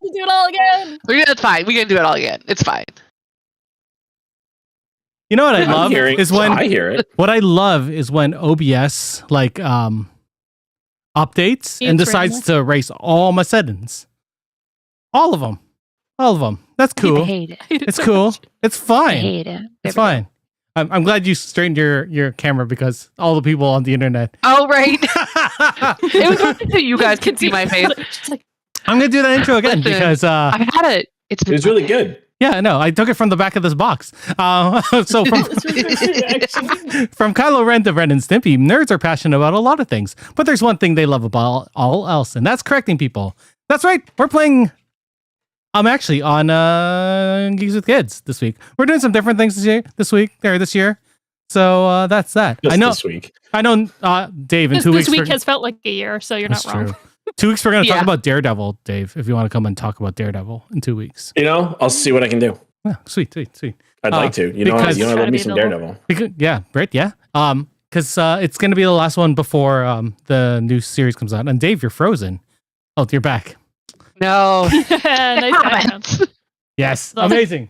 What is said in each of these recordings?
to do it all again. That's fine. We can do it all again. It's fine. You know what I love is when I hear it. What I love is when OBS updates and decides to erase all my settings. All of them. That's cool. I hate it. It's cool. It's fine. I hate it. It's fine. I'm glad you straightened your camera because all the people on the internet. Oh, right. It was only so you guys could see my face. I'm gonna do that intro again because I've had it. It was really good. Yeah, no, I took it from the back of this box. So from Kylo Ren to Ren and Stimpy, nerds are passionate about a lot of things, but there's one thing they love about all else, and that's correcting people. That's right. We're playing. I'm actually on Geeks with Kids this week. We're doing some different things this year. So that's that. Just I know. This week. I know, Dave. In 2 weeks, this week has felt like a year, so you're not wrong. True. 2 weeks, we're going to talk about Daredevil, Dave. If you want to come and talk about Daredevil in 2 weeks, I'll see what I can do. Yeah, sweet. I'd like to. I love me some Daredevil. Britt, because it's going to be the last one before the new series comes out. And Dave, you're frozen. Oh, you're back. No. Nice. Yes, amazing.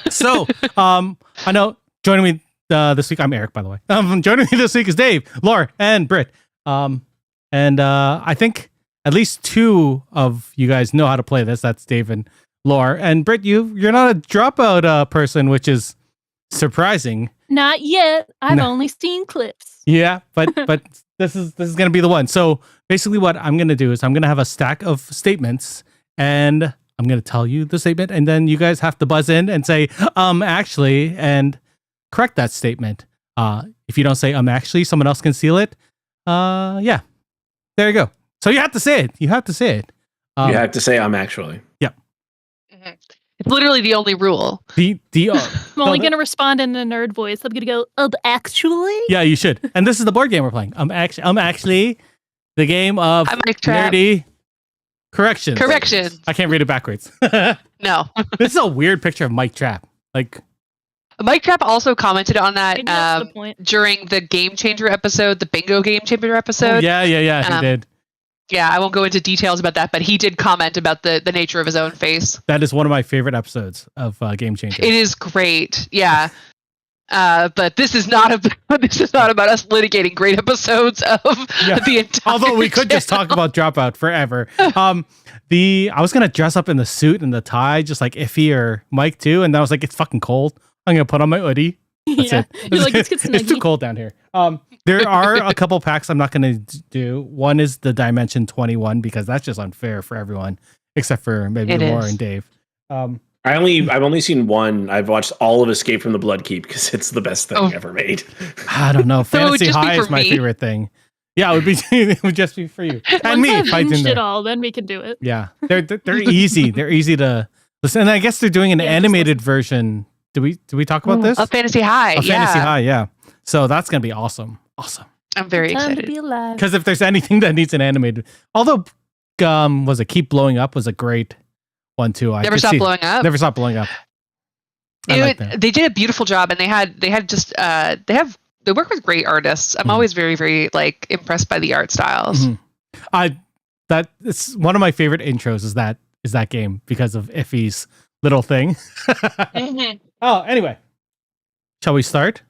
So, I know joining me this week. I'm Eric, by the way. Joining me this week is Dave, Laura, and Britt. And I think at least two of you guys know how to play this. That's Dave and Laura. And Britt, you're not a Dropout person, which is surprising. Not yet. I've only seen clips. Yeah, but this is going to be the one. So basically what I'm going to do is I'm going to have a stack of statements and I'm going to tell you the statement and then you guys have to buzz in and say, actually, and correct that statement. If you don't say, actually, someone else can steal it. Yeah, there you go. So you have to say it. You have to say, I'm actually. Yep. Mm-hmm. It's literally the only rule. I'm only going to respond in a nerd voice. I'm going to go, actually? Yeah, you should. And this is the board game we're playing. Actually the game of nerdy corrections. I can't read it backwards. No. This is a weird picture of Mike Trapp. Like, Mike Trapp also commented on that during the Game Changer episode, the Bingo Game Changer episode. Oh, yeah, he did. Yeah, I won't go into details about that, but he did comment about the nature of his own face. That is one of my favorite episodes of Game Changer. It is great, yeah. But this is not about us litigating great episodes of the entire. Although we could just talk about Dropout forever. I was gonna dress up in the suit and the tie, just like Iffy or Mike too, and I was like, it's fucking cold. I'm gonna put on my hoodie. That's it. It's too cold down here. There are a couple packs I'm not going to do. One is the Dimension 21 because that's just unfair for everyone except for maybe Laura and Dave. I've only seen one. I've watched all of Escape from the Blood Keep because it's the best thing ever made. I don't know. Fantasy High is my favorite thing. Yeah, it would just be for you and me. Once I've binged it all, then we can do it. Yeah, they're easy. They're easy to listen. And I guess they're doing an animated version. Did we talk about this? A Fantasy High. Fantasy High, yeah. So that's gonna be awesome. I'm very excited. Because if there's anything that needs an animated, although was it Keep Blowing Up was a great one too. Never Stop Blowing Up. Never Stop Blowing Up. They did a beautiful job, and they work with great artists. I'm always very, very impressed by the art styles. Mm-hmm. It's one of my favorite intros is that game because of Iffy's little thing. Mm-hmm. Oh, anyway, shall we start?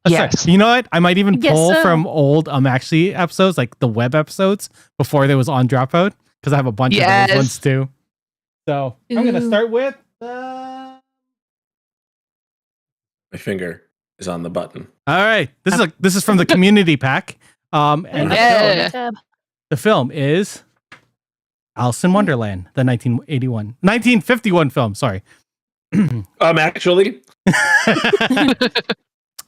Yes. You know what? I might even pull from old actually episodes, like the web episodes before there was on Dropout, because I have a bunch of those ones too. So I'm gonna start with my finger is on the button. All right. This is from the community pack. And the film is Alice in Wonderland, the 1951 film. Sorry. Actually.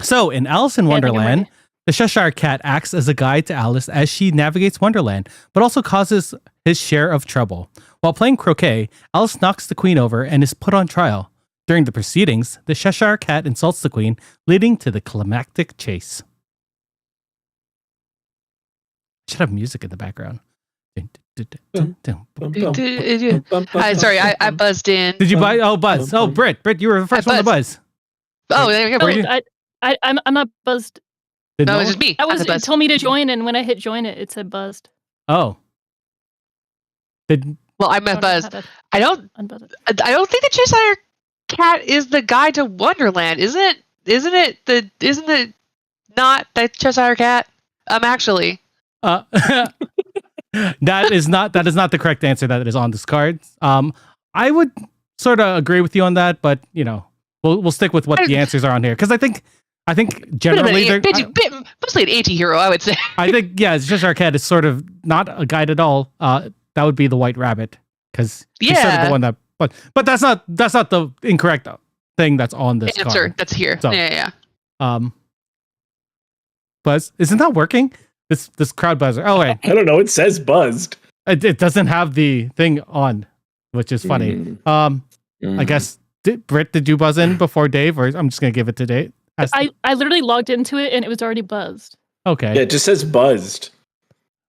So, in Alice in Wonderland, the Cheshire Cat acts as a guide to Alice as she navigates Wonderland, but also causes his share of trouble. While playing croquet, Alice knocks the queen over and is put on trial. During the proceedings, the Cheshire Cat insults the queen, leading to the climactic chase. I should have music in the background. Sorry, I buzzed in. Did you buy? Oh, buzz. Oh, Britt, you were the first one to buzz. Oh, there you go. I'm not buzzed. No, it was just me. It told me to join, and when I hit join, it said buzzed. Oh. Well, I meant Buzz. I don't Unbuzz it. I don't think the Cheshire Cat is the guide to Wonderland, is it? Isn't it not the Cheshire Cat? Actually. That is not the correct answer that is on this card. I would sort of agree with you on that, but we'll stick with what the answers are on here because I think generally they're mostly an anti-hero, I would say. I think Cheshire Cat is sort of not a guide at all. That would be the White Rabbit because he's sort of the one that. But that's not the incorrect thing that's on this answer card. that's here. So, yeah. Buzz, isn't that working? This crowd buzzer. Oh wait, I don't know. It says buzzed. It doesn't have the thing on, which is funny. I guess Britt, did you buzz in before Dave, or I'm just gonna give it to Dave? I literally logged into it and it was already buzzed. Okay. Yeah, it just says buzzed.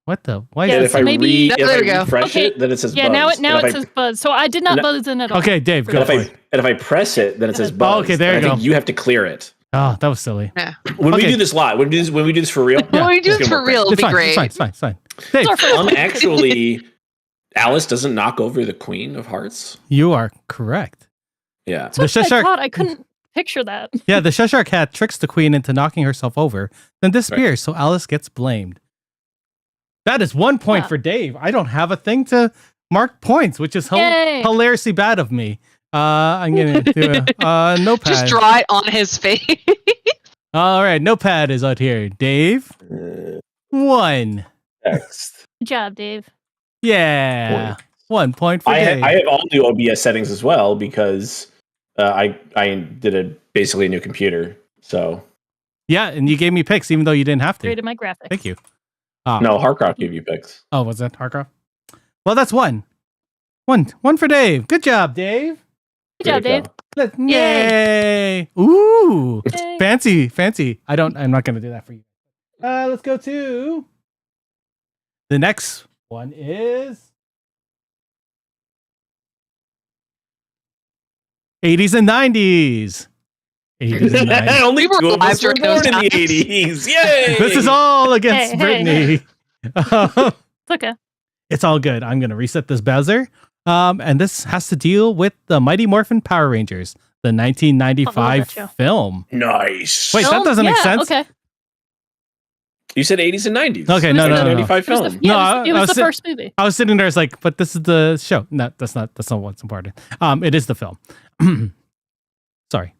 What the? Why? Yeah, And if so I maybe- refresh it, then it says Yeah, buzzed. now it says buzz. So I did not buzz in at all. Okay, Dave, go And for it. if I press it, then it says buzzed. okay, there you And I go. think you have to clear it. Oh, that was silly. Yeah. When we Okay. do this live, when we do this for real, When we do it's this gonna for work real, it'll be great. It's fine. Dave, It's our first Actually, Alice doesn't knock over the Queen of Hearts. you are correct. Yeah. That's what I Cheshire- thought. I couldn't picture that. Yeah, the Cheshire Cat tricks the Queen into knocking herself over, then disappears, so Alice gets blamed. That is 1 point Yeah. for Dave. I don't have a thing to mark points, which is Yay. hilariously bad of me. I'm gonna do a notepad. Just draw it on his face. All right, notepad is out here. Dave, 1. Next. Good job, Dave. Yeah, 1 point for I Dave. have all new OBS settings as well because I did basically a new computer. So Yeah, and you gave me picks even though you didn't have to. Created my graphic. Thank you. no, Harcroft gave you picks. Oh, was that Harcroft? Well, that's 1. 1 for Dave. Good job, Dave. Good job, There you Dave. go. Yay! Ooh, Yay. fancy. I'm not gonna do that for you. Let's go to the next one is 80s and 90s. 80s and 90s. Only We were 2 of alive us were during those born in the times. 80s. Yay! This is all against Hey, Brittany. It's okay. It's all good. I'm gonna reset this browser. And this has to deal with the Mighty Morphin Power Rangers, the I love 1995 that show. film. Nice. Wait, that doesn't make sense. Okay. You said 80s and 90s. Okay, It no, was no, the- no, no. 95 It was film. the, yeah, No, it I was was the sit- first movie. I was sitting there, I was like, but this is the show. No, that's not what's important. It is the film. Sorry.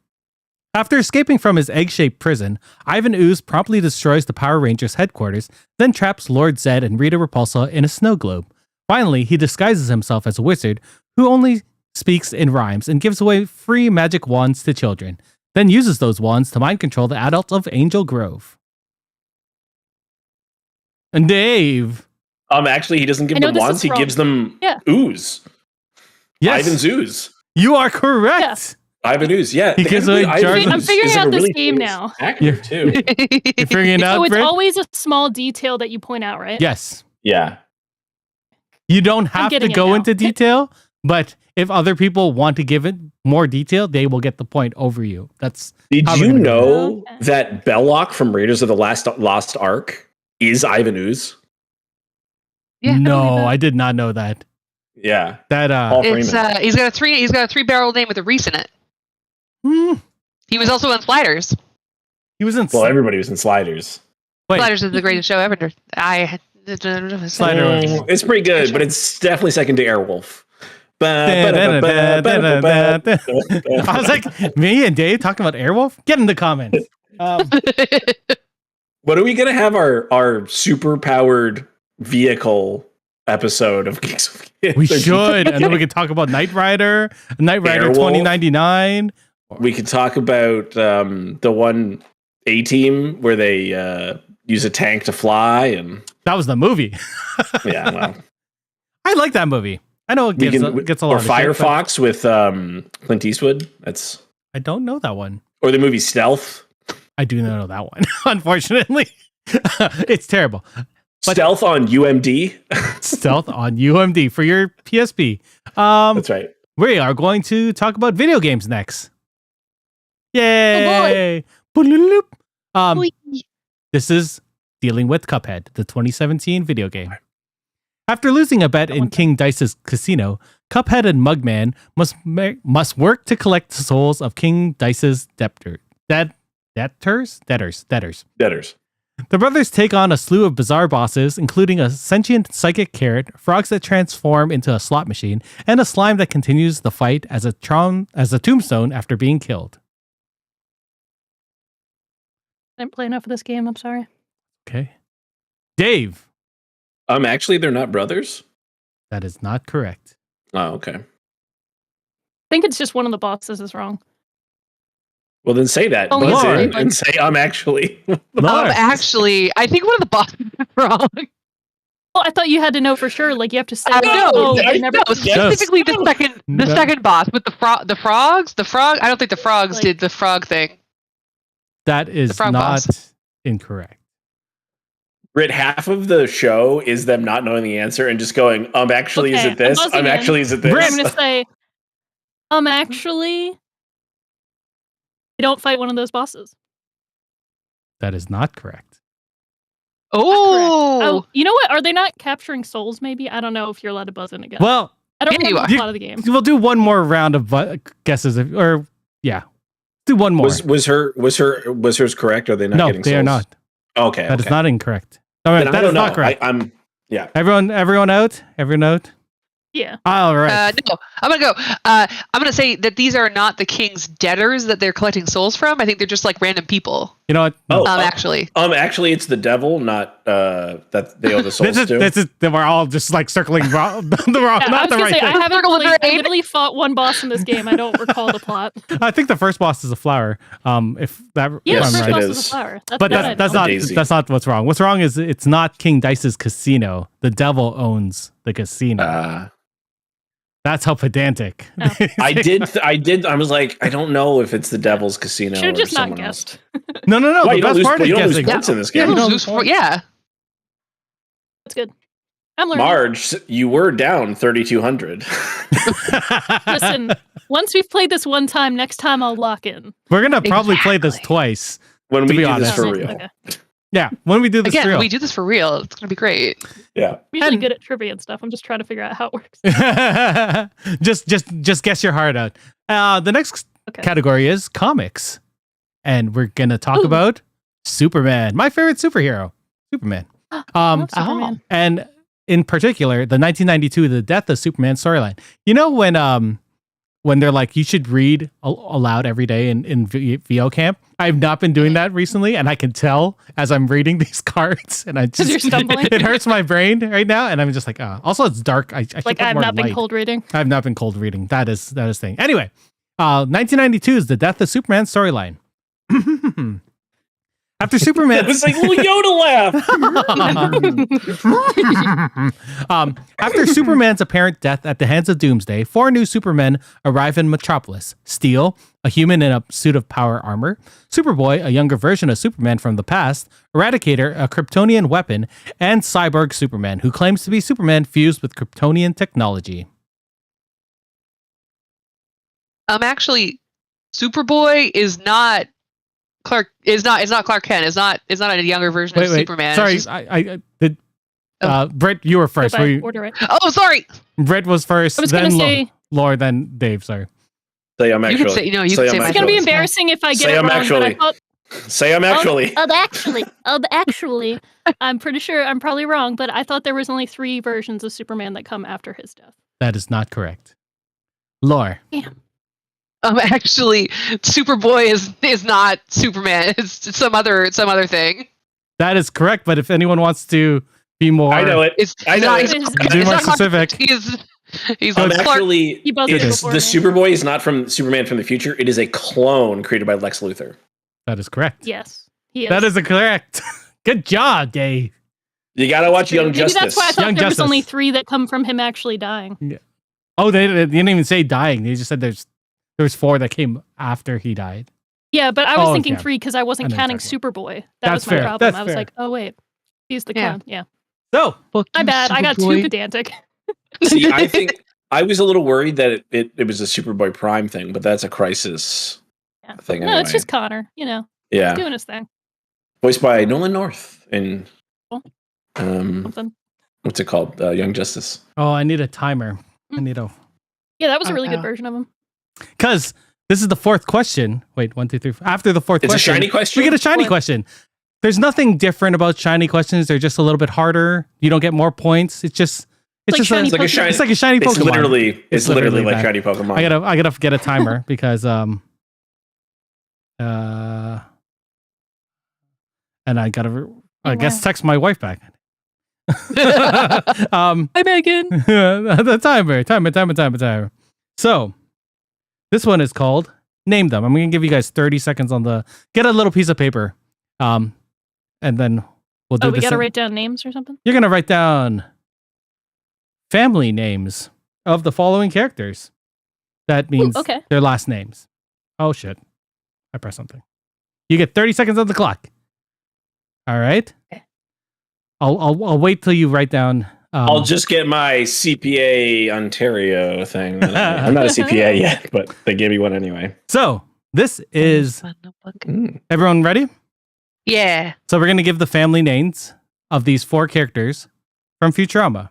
After escaping from his egg-shaped prison, Ivan Ooze promptly destroys the Power Rangers headquarters, then traps Lord Zed and Rita Repulsa in a snow globe. Finally, he disguises himself as a wizard who only speaks in rhymes and gives away free magic wands to children, then uses those wands to mind control the adults of Angel Grove. And Dave. Actually, he doesn't give I know them this wands. is He wrong. gives them Yeah. ooze. Yes, Ivan's ooze. you are correct. Ivan ooze. Yeah. He gives away Ivan jars of- I'm Ooze figuring is a out this really game famous now. Actor too. You're figuring it out, So it's Britt? always a small detail that you point out, right? Yes. Yeah. You don't have to getting it go now. into detail, but if other people want to give it more detail, they will get the point over you. That's Did How we're you gonna do know that. that Belloc from Raiders of the Lost Ark is Ivan ooze? Yeah, I believe no, that. I did not know that. Yeah. That Paul It's Freeman. he's got a 3-barrel name with a Reese in it. hmm, He was also in Sliders. he was in Well, everybody was in Sliders. wait, Sliders is the greatest show ever. Slider. It's pretty good, but it's definitely second to Airwolf. I was like, me and Dave talking about Airwolf? Get in the comments. When are we gonna have our super powered vehicle episode of Geeks? We should, and then we could talk about Knight Rider Airwolf. 2099. We could talk about the one A-Team where they use a tank to fly, and That was the movie. yeah, well, I like that movie. I know it we gets, can, gets a lot or of shit, but Firefox with Clint Eastwood. That's I don't know that one. or the movie Stealth. I do not know that one. Unfortunately, it's terrible. But- Stealth on UMD. Stealth on UMD for your PSP. That's right. We are going to talk about video games next. Yay! Boop. This is dealing with Cuphead, the 2017 video game. After losing a bet in King Dice's casino, Cuphead and Mugman must work to collect the souls of King Dice's debtors. The brothers take on a slew of bizarre bosses, including a sentient psychic carrot, frogs that transform into a slot machine, and a slime that continues the fight as a tombstone after being killed. I didn't play enough of this game. I'm sorry. Okay. Dave. Actually, they're not brothers? That is not correct. Oh, okay. I think it's just one of the bosses is wrong. Well, then say that. Only Buzz Lord. in and say, actually. Lord. Actually, I think one of the bosses is wrong. Well, I thought you had to know for sure. Like you have to say. No, they never. no, specifically the second boss with the frogs. The frog. I don't think the frogs did the frog thing. That is frog not boss. incorrect. Britt, half of the show is them not knowing the answer and just going, actually, is Okay, it this? I'm buzzing in. Actually, is it this? I'm gonna say. Actually, you don't fight one of those bosses. That is not correct. Oh, you know what? Are they not capturing souls? Maybe I don't know if you're allowed to buzz in again. Well, I don't yeah, you remember the are. plot of the game. we'll do one more round of guesses, do one more. Was hers correct? Or are they not No, getting they souls? are not. Okay. That is not incorrect. All right, Then I that don't is not know. correct. I'm Everyone out? Everyone out? Yeah. All right. no, I'm gonna go. I'm gonna say that these are not the king's debtors that they're collecting souls from. I think they're just like random people. You know what? No. Actually, actually, it's the devil, not that they owe the souls to. This is we're all just like circling the wrong, I was gonna say, thing. I haven't played, I literally fought one boss in this game. I don't recall the plot. I think the first boss is a flower. If that, Yeah, if the I'm first right. boss It is a is. flower. But that's not what's wrong. What's wrong is it's not King Dice's casino. The devil owns the casino. That's how pedantic. Oh. I was like, I don't know if it's the devil's casino. Should have or just not someone guessed. No. Well, The you don't best lose, part is you don't lose guessing. points in this yeah, game. yeah. That's good. I'm learning. Marge, you were down 3,200. Listen, once we've played this one time, next time I'll lock in. We're gonna probably play this Exactly. twice. When To we be do honest. this for real. Okay. Yeah, when we do this Again, for real. we do this for real. It's gonna be great. Yeah. I'm usually And- good at trivia and stuff. I'm just trying to figure out how it works. just guess your heart out. The next Okay. category is comics, and we're gonna talk Ooh. about Superman, my favorite superhero, Superman. I love Superman. And in particular, the 1992 The Death of Superman storyline. You know when they're like, you should read aloud every day in VO camp. I've not been doing that recently, and I can tell as I'm reading these cards, and I just you're stumbling? it hurts my brain right now, and I'm just like, also it's dark. I should Like put I've more not been light. cold reading. I've not been cold reading. That is thing. Anyway, 1992 is The Death of Superman storyline. After Superman, It was like a little Yoda laugh. After Superman's apparent death at the hands of Doomsday, 4 new Supermen arrive in Metropolis. Steel, a human in a suit of power armor, Superboy, a younger version of Superman from the past, Eradicator, a Kryptonian weapon, and Cyborg Superman, who claims to be Superman fused with Kryptonian technology. Actually, Superboy is not Clark. Is not Clark Kent. Is not a younger version of Superman. Sorry, It's just- I did. Britt, you were first. Go back, order it. Oh, sorry. Britt was first, I was then gonna say Laura, then Dave. Sorry. Say I'm You actually. can say no. You Say can say. I'm it's my gonna be actually. embarrassing if I get Say it I'm wrong. But I actually. thought, Say I'm actually. actually, I'm pretty sure I'm probably wrong, but I thought there was only 3 versions of Superman that come after his death. That is not correct. Laura. Actually, Superboy is not Superman. It's some other thing. That is correct, but if anyone wants to be more, I know it. I know know. it. Be more specific. He's I'm Clark. actually. He buzzed It's, before the me. Superboy is not from Superman from the future. It is a clone created by Lex Luthor. That is correct. Yes, he is. That is correct. Good job, Dave. You gotta watch Young Maybe Justice. that's why I thought Young there was Justice. only 3 that come from him actually dying. Oh, they didn't even say dying. They just said there's 4 that came after he died. Yeah, but I was Oh, thinking yeah. 3 because I wasn't I know counting exactly. Superboy. That That's was my fair. problem. That's I was fair. like, oh wait, he's the Yeah. clone. Yeah, So, my bad. I got too pedantic. See, I think I was a little worried that it was a Superboy Prime thing, but that's a Crisis Yeah. thing. No, Anyway. it's just Connor. You know, yeah, doing his thing. voiced by Nolan North and Cool. um Something. what's it called? Young Justice. Oh, I need a timer. I need a Yeah, that was a really good version of him. because this is the fourth question. Wait, 1, 2, 3. After the fourth It's question, a shiny question. we get a shiny What? question. There's nothing different about shiny questions. They're just a little bit harder. You don't get more points. It's just Like just shiny It's like a Pokemon. shiny. it's like a shiny It's Pokemon. literally. It's literally like that. shiny Pokemon. I gotta get a timer because and I gotta I guess text my wife back. Hi, Megan. The timer. So this one is called Name Them. I'm gonna give you guys 30 seconds on the get a little piece of paper. And then we'll do Oh, we this. gotta write down names or something? You're gonna write down family names of the following characters. That means okay. their last names. Oh shit. I pressed something. You get 30 seconds on the clock. All right. Okay. I'll wait till you write down. I'll just get my CPA Ontario thing. I'm not a CPA yet, but they gave me one anyway. So this is everyone ready? Yeah. So we're gonna give the family names of these 4 characters from Futurama,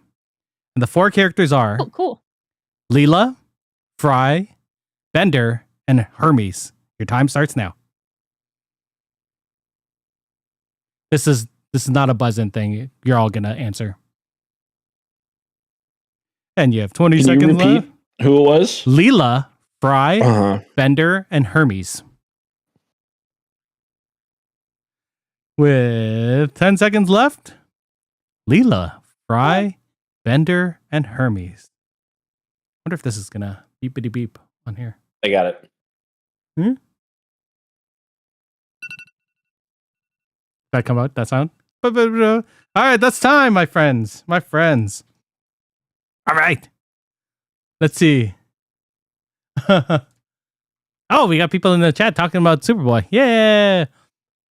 and the 4 characters are Oh, cool. Leela, Fry, Bender, and Hermes. Your time starts now. This is not a buzz-in thing. You're all gonna answer. And you have 20 Can you seconds repeat left. who it was? Leela, Fry, Uh-huh. Bender, and Hermes. With 10 seconds left, Leela, Fry, Bender, and Hermes. Wonder if this is gonna beepity beep on here. I got it. That come out? That sound? All right, that's time, my friends. My friends. All right. Let's see. Oh, we got people in the chat talking about Superboy. Yeah.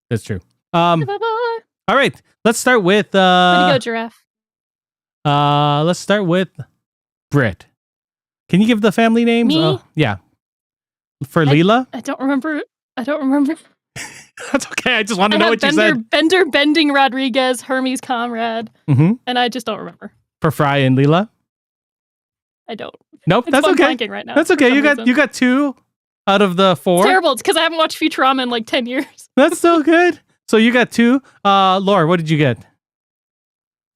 That's true. Bye-bye. All right. Let's start with Way to go, Giraffe. let's start with Brit. Can you give the family names? Me? Yeah. For Leela? I don't remember. That's okay. I just want to I know have what you said. Bender Bending Rodriguez, Hermes Comrade, Mm-hmm. and I just don't remember. For Fry and Leela? I don't. Nope, It's that's I'm okay. blanking right now. That's for okay. some You reason. got 2 out of the 4. It's terrible. It's because I haven't watched Futurama in like 10 years. That's so good. So you got 2. Laura, what did you get?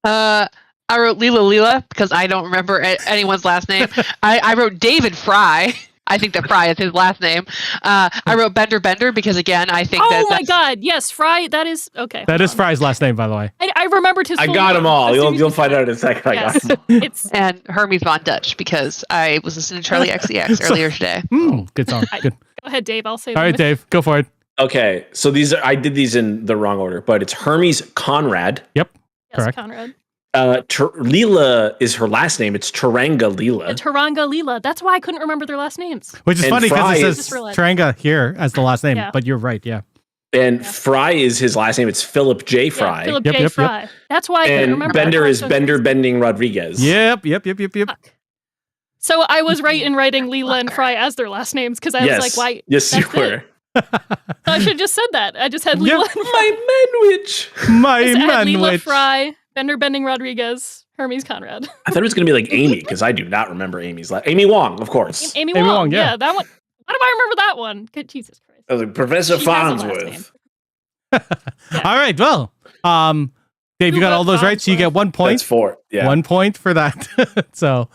I wrote Leela because I don't remember anyone's last name. I wrote David Fry. I think that Fry is his last name. I wrote Bender because again, I think Oh my that's God! Yes, Fry. That is okay. That hold is on. Fry's last name, by the way. I remembered his. I full got name them all. as soon You'll as you find said out in a second. I got Yes, them. it's. and Hermes von Dutch because I was listening to Charlie XCX earlier today. Good song. Good. Go ahead, Dave. I'll say. All right, Dave, go for it. Okay, so I did these in the wrong order, but it's Hermes Conrad. Yep. Yes, correct. Conrad. Leela is her last name. It's Taranga Leela. Taranga Leela. That's why I couldn't remember their last names. Which is And funny because Fry it is- says Just realized. Taranga here as the last name, Yeah. but you're right. Yeah. And Fry is his last name. It's Philip J. Fry. Yeah, Philip Yep, J. yep, yep. Fry. That's why I couldn't And remember. Bender I is thought Bender so. Bending Rodriguez. Yep. Fuck. So I was right in writing Leela and Fry as their last names because I Yes. was like, why? Yes, you that's were. it. I should have just said that. I just had Yep. Leela and Fry. My manwich. My I had Leela man. Fry, Bender Bending Rodriguez, Hermes Conrad. I thought it was going to be like Amy because I do not remember Amy's last. Amy Wong, of course. Amy Amy Wong. Wong, yeah. Yeah, that one. Why do I remember that one? Good Jesus Christ. I was like, Professor She has a last Farnsworth. All right. Well, Dave, you got all those right, so you get 1 point. That's 4. Yeah. 1 point for that. So,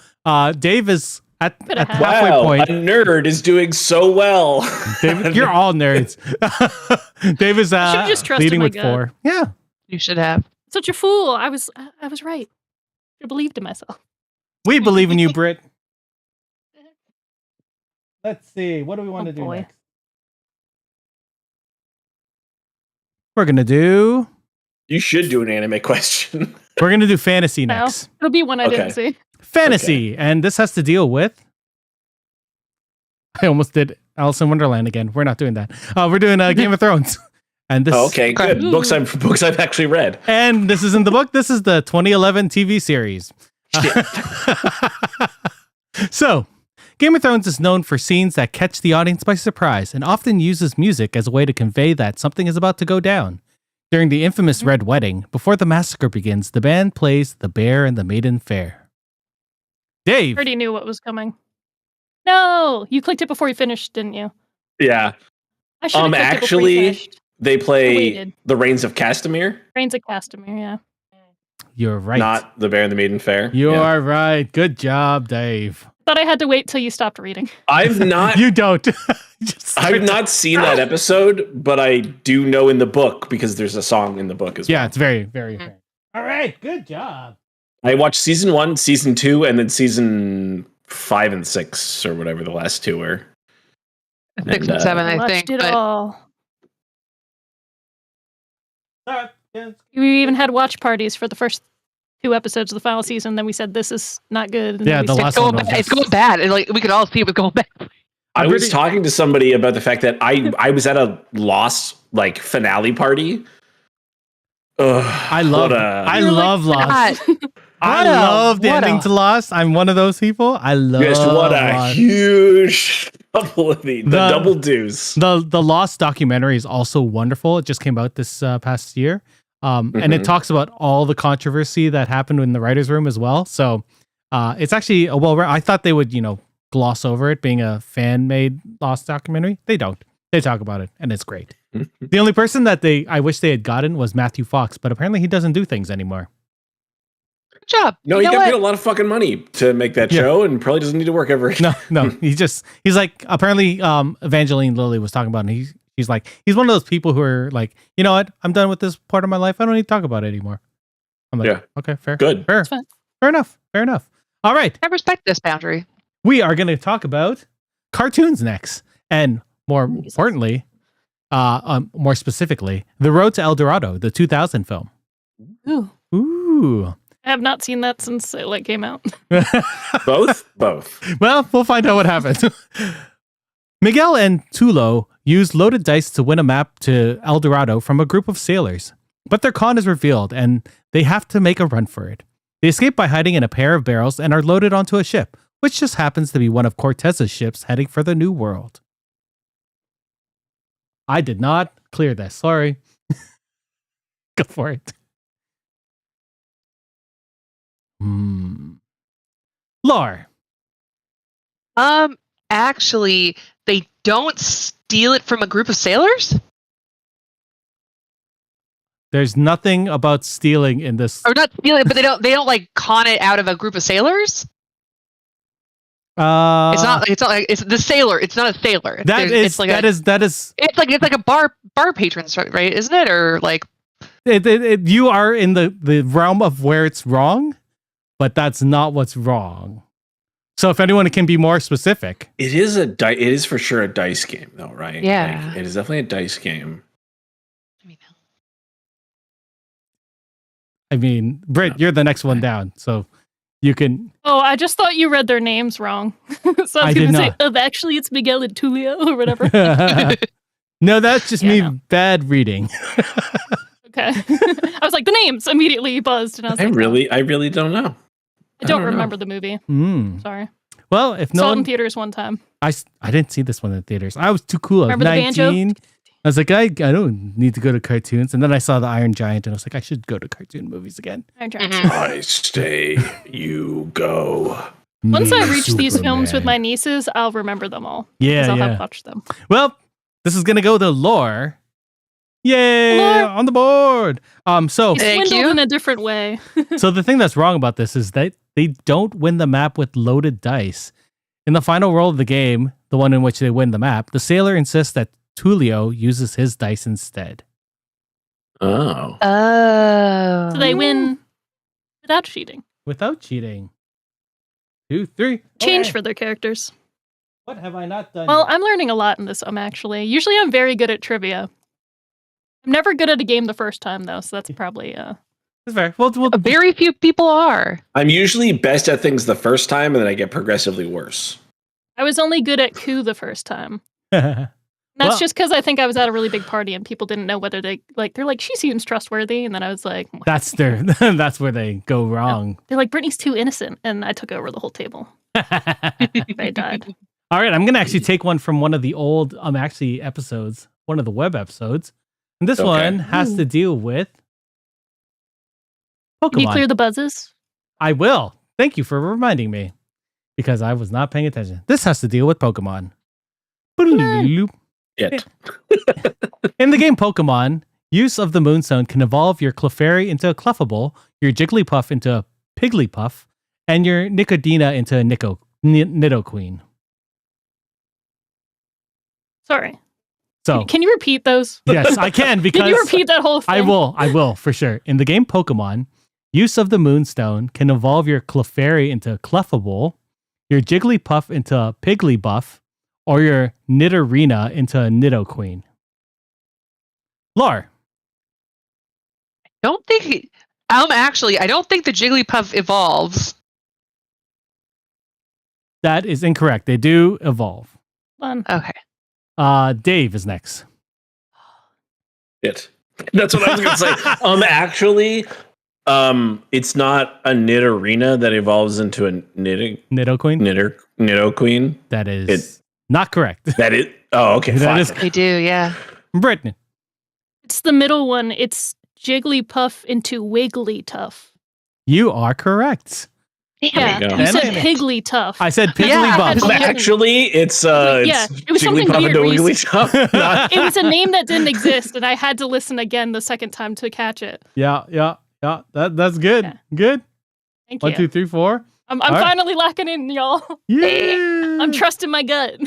Dave is at Bit the of half. halfway Wow, point. a nerd is doing so well. Dave, you're all nerds. Dave is should've just trusted leading my with gut. 4. Yeah. You should have. Such a fool. I was right. I believed in myself. We believe in you, Britt. Let's see. What do we want Oh, to do boy. next? We're going to do You should do an anime question. fantasy No. next. It'll be one I didn't Okay. see. Fantasy. And this has to deal with I almost did Alice in Wonderland again. We're not doing that. We're doing Game of Thrones. And this Okay, good. Ooh. Books I've actually read. and this isn't the book. This is the 2011 TV series. So, Game of Thrones is known for scenes that catch the audience by surprise and often uses music as a way to convey that something is about to go down. During the infamous Red Wedding, before the massacre begins, the band plays The Bear and the Maiden Fair. Dave! Already knew what was coming. No! You clicked it before you finished, didn't you? Yeah. I should have clicked it before you Actually, finished. they play waited. The Reigns of Castamere, Reigns of Castamere, yeah. You're right. not The Bear and the Maiden Fair. You Yeah. are right. Good job, Dave. Thought I had to wait till you stopped reading. I've not You don't. Just I've not seen that episode, but I do know in the book because there's a song in the book as well. Yeah, it's very, very fair. All right. Good job. I watched season 1, season 2, and then season 5 and 6 or whatever the last two were. 6 and 7, I Watched think. it But all. All right. Yeah. We even had watch parties for the first 2 episodes of the final season. Then we said this is not good. And Yeah, then we the said, last it's one going was bad. It's just- going bad. And like we could all see it was going bad. I was really- talking to somebody about the fact that I was at a Lost like finale party. Ugh, I love You're like, Lost. God. I What a- love the what ending a- to Lost. I'm one of those people. I love Just what a Lost. huge double of the The- double deuce. The Lost documentary is also wonderful. It just came out this past year. And it Mhm. talks about all the controversy that happened in the writer's room as well. So it's actually I thought they would, gloss over it being a fan-made Lost documentary. They don't. They talk about it, and it's great. The only person that I wish they had gotten was Matthew Fox, but apparently he doesn't do things anymore. Good job. No, You he know got what? paid a lot of fucking money to make that Yeah. show, and probably doesn't need to work ever. No, he's like, apparently Evangeline Lilly was talking about it. And he's like, he's one of those people who are like, you know what? I'm done with this part of my life. I don't need to talk about it anymore. I'm like, Yeah. okay, fair. Good. Fair. fine. Fair enough. Fair enough. All right. I respect this boundary. We are going to talk about cartoons next. And more importantly, more specifically, The Road to El Dorado, the 2000 film. Ooh. Ooh. I have not seen that since it came out. Both? Well, we'll find out what happens. Miguel and Tulo use loaded dice to win a map to El Dorado from a group of sailors. But their con is revealed, and they have to make a run for it. They escape by hiding in a pair of barrels and are loaded onto a ship, which just happens to be one of Cortez's ships heading for the New World. I did not clear this. Sorry. Go for it. Lore. Actually, they don't steal it from a group of sailors? There's nothing about stealing in this. Or not steal it, but they don't like con it out of a group of sailors? It's not like it's the sailor. It's not a sailor. It's like it's like a bar patrons, right? Isn't it? Or like you are in the realm of where it's wrong, but that's not what's wrong. So if anyone can be more specific. It is for sure a dice game, though, right? Yeah. Like, it is definitely a dice game. I mean, Britt, you're the next one down, so you can. Oh, I just thought you read their names wrong. So I I was did going to say, not. actually, it's Miguel and Tulio or whatever. No, that's just Yeah, me no. bad reading. Okay. I was like, the names immediately buzzed. And I was I like, really don't know. I don't know. remember the movie. Hmm. Sorry. Well, if no Saw it in one, theaters one time. I didn't see this one in theaters. I was too cool. I was Remember the banjo? 19. I was like, I don't need to go to cartoons. And then I saw the Iron Giant, and I was like, I should go to cartoon movies again. Iron Giant. Mhm. I stay, you go. Once I Me, reach these films with my Superman. nieces, I'll remember them all. 'Cause Yeah, I'll yeah. have watched them. Well, this is gonna go to lore. Yay! Lore. On the board. So He's Thank swindled you. in a different way. so the thing that's wrong about this is that they don't win the map with loaded dice. In the final roll of the game, the one in which they win the map, the sailor insists that Tulio uses his dice instead. Oh. Oh. So they win without cheating. Without cheating. 2, 3. Change Okay. for their characters. What have I not done? Well, yet? I'm learning a lot in this, actually. Usually I'm very good at trivia. I'm never good at a game the first time, though, so that's probably... That's fair. Well, Very few people are. I'm usually best at things the first time, and then I get progressively worse. I was only good at coup the first time. And that's Well- just because I think I was at a really big party and people didn't know whether they're like, she seems trustworthy. And then I was like, what? that's that's where they go wrong. They're like, Brittany's too innocent. And I took over the whole table. They died. All right, I'm gonna actually take one from one of the old actually episodes, one of the web episodes. And this Okay. one has to deal with Can you Pokemon. clear the buzzes? I will. Thank you for reminding me because I was not paying attention. This has to deal with Pokemon. Boodaloop. It. In the game Pokemon, use of the Moonstone can evolve your Clefairy into a Clefable, your Jigglypuff into a Pigglypuff, and your Nicodina into a Nidoqueen. Sorry. So, Can you repeat those? yes, I can because Can you repeat that whole thing? I will for sure. In the game Pokemon, use of the Moonstone can evolve your Clefairy into a Clefable, your Jigglypuff into a Pigglybuff, or your Nidorina into a Nidoqueen. Lore. I don't think the Jigglypuff evolves. That is incorrect. They do evolve. Fun. Okay. Dave is next. It. That's what I was gonna say. Actually, it's not a Nidorina that evolves into a Nidoqueen? Nidoqueen. That is not correct. That is. Oh, okay. That Fine. is- They do, yeah. Brittany. It's the middle one. It's Jigglypuff into Wigglytuff. You are correct. Yeah, you go. you said And- Pigglytuff. I said Yeah. Pigglybuff. Actually, it's Yeah, it was something Jigglypuff weird into where you Wigglytuff. Not- It was a name that didn't exist, and I had to listen again the second time to catch it. Yeah. That's good. Yeah. Good. Thank 1, you. 2, 3, 4. I'm All right. finally locking in, y'all. Yeah. I'm trusting my gut.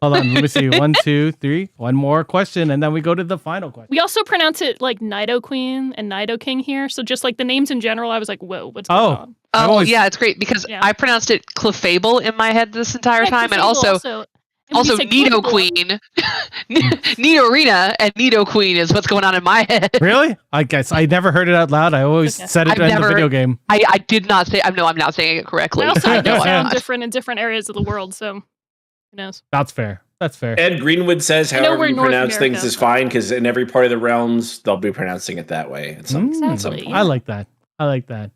Hold on. Let me see. 1, 2, 3. One more question, and then we go to the final question. We also pronounce it like Nidoqueen and Nidoking here. So just like the names in general, I was like, whoa, what's going on? I've Oh, always- yeah, it's great because Yeah. I pronounced it Clefable in my head this entire Yeah, time, and Clefable also and when you say Clefable, Nidoqueen, Nidorina, and Nidoqueen is what's going on in my head. Really? I guess I never heard it out loud. I always Okay. said it I've in the never- video game. I did not say. I'm not saying it correctly. I also No, think they I'm sound not. different in different areas of the world, so who knows? That's fair. That's fair. Ed Greenwood says, I know however we're you North pronounce America, things is so- fine because in every part of the realms they'll be pronouncing it that way. At some, Mm, at some Exactly, point. yeah. I like that. I like that.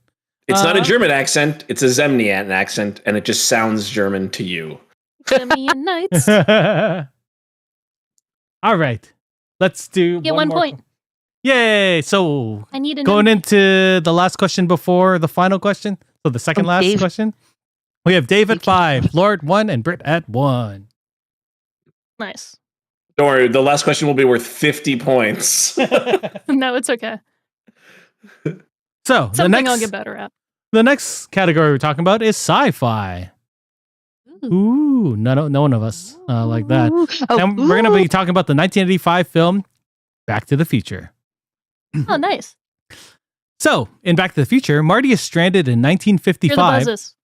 It's not a Uh, German accent; it's a Zemnian accent, and it just sounds German to you. Simeon Knights. All right. Let's do Get one more point. Yay. So I need a going number. into the last question before the final question. So the second last Dave. question. We have Dave at 5, Lord 1, and Britt at 1. Nice. Don't worry, the last question will be worth 50 points. No, it's okay. So Something I'll get better at. the next category we're talking about is sci-fi. Ooh, no one of us like that. Ooh. Oh, And we're going to ooh. be talking about the 1985 film Back to the Future. Oh, nice. So, in Back to the Future, Marty is stranded in Hear the 1955. buzzes.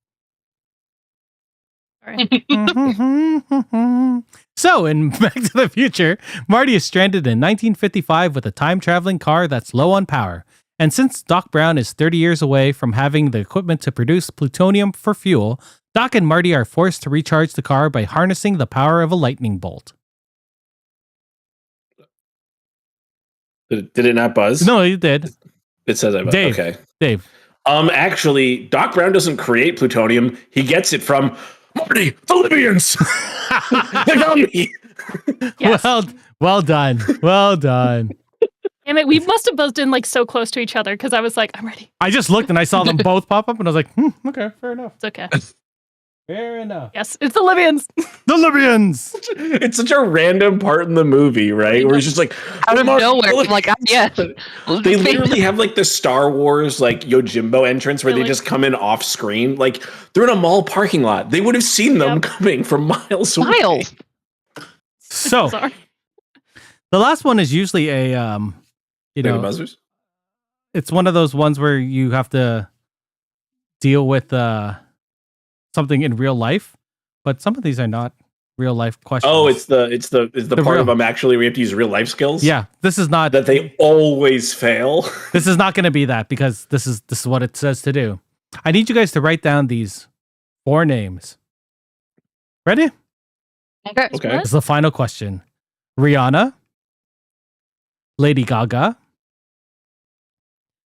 Sorry. So, in Back to the Future, Marty is stranded in 1955 with a time-traveling car that's low on power. And since Doc Brown is 30 years away from having the equipment to produce plutonium for fuel, Doc and Marty are forced to recharge the car by harnessing the power of a lightning bolt. Did it not buzz? No, he did. It says I buzzed. Dave. Okay. Dave. Actually, Doc Brown doesn't create plutonium. He gets it from Marty, the Libyans. They found me. Yes. Well done. Well done. Damn it, we must have buzzed in like so close to each other because I was like, I'm ready. I just looked and I saw them both pop up and I was like, okay, fair enough. It's okay. Fair enough. Yes, it's the Libyans. The Libyans. It's such a random part in the movie, right? Where he's just like Out of Marty, nowhere, the I'm like, Libyans. yes. They literally have like the Star Wars like Yojimbo entrance where they Really? just come in off screen. Like they're in a mall parking lot. They would have seen them Yep. coming from miles away. Miles. So Sorry. the last one is usually a you Like the know, buzzers? it's one of those ones where you have to deal with something in real life, but some of these are not real life questions. Oh, it's the part real- of them actually where you have to use real life skills. yeah. This is not That they always fail. this is not going to be that because this is what it says to do. I need you guys to write down these 4 names. Ready? Okay. Okay. This is the final question. Rihanna, Lady Gaga,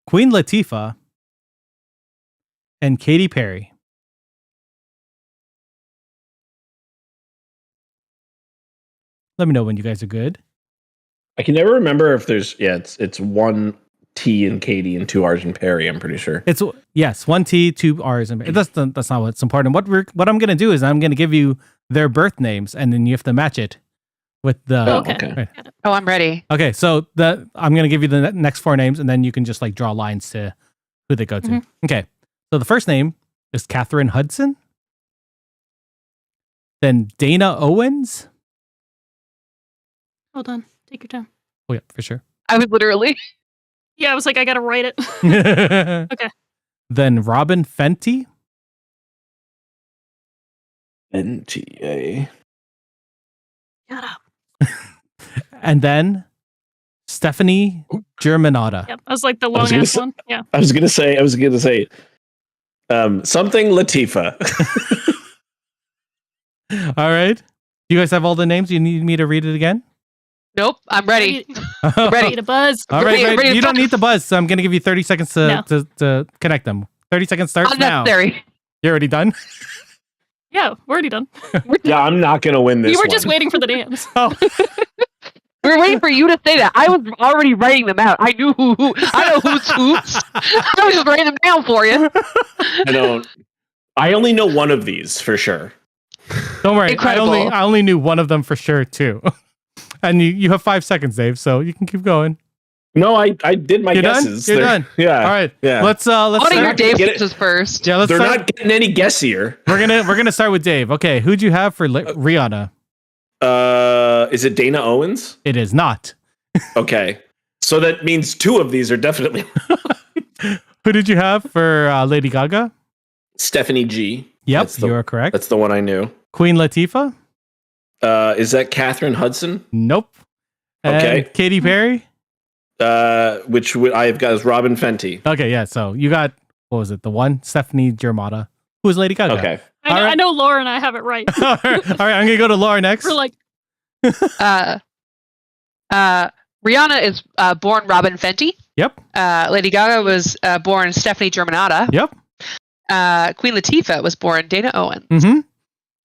Queen Latifah, and Katy Perry. Let me know when you guys are good. I can never remember if there's it's one T in Katie and two R's in Perry. I'm pretty sure. It's yes, 1 T, 2 R's, and that's not what's important. What I'm gonna do is I'm gonna give you their birth names, and then you have to match it with the. Oh, Okay. okay. Right. Oh, I'm ready. Okay, so I'm gonna give you the next 4 names, and then you can just like draw lines to who they go to. Mhm. Okay, so the first name is Catherine Hudson. Then Dana Owens. Hold on. Take your time. Oh yeah, for sure. I was literally. Yeah, I was like, I gotta write it. Okay. Then Robin Fenty. NTA. Shut up. And then Stephanie Germanotta. Yep. I was like the I was long gonna ass say- one. Yeah. I was gonna say something Latifa. All right. Do you guys have all the names? You need me to read it again? Nope, I'm ready. Ready to buzz. All right, Ready- ready to you don't start. need the buzz, so I'm going to give you 30 seconds No. to connect them. 30 seconds starts now. Unnecessary. You're already done? Yeah, we're already done. Yeah, I'm not gonna win this. You were one. just waiting for the names. Oh, We were waiting for you to say that. I was already writing them out. I knew I know who's who's. I was just writing them down for you. I only know one of these for sure. don't worry. Incredible. I only knew one of them for sure, too. And you have 5 seconds, Dave, so you can keep going. No, I did my You're done? guesses. You're They're- done. Yeah. All right. Yeah. Let's One of your start. Dave get it. guesses first. Yeah, let's They're start. not getting any guessier. We're gonna start with Dave. Okay, who'd you have for Rihanna? Is it Dana Owens? It is not. Okay. So that means 2 of these are definitely Who did you have for Lady Gaga? Stephanie G. Yep, That's the- you are correct. That's the one I knew. Queen Latifah? Is that Catherine Hudson? Nope. And Okay. Katy Perry? Which I've got is Robin Fenty. Okay, yeah. So you got, what was it? The one? Stephanie Germanotta. Who is Lady Gaga? Okay. I right. know Laura and I have it right. All right, I'm going to go to Laura next. We're like, Rihanna is born Robin Fenty. Yep. Lady Gaga was born Stephanie Germanotta. Yep. Queen Latifah was born Dana Owens. Mm-hmm.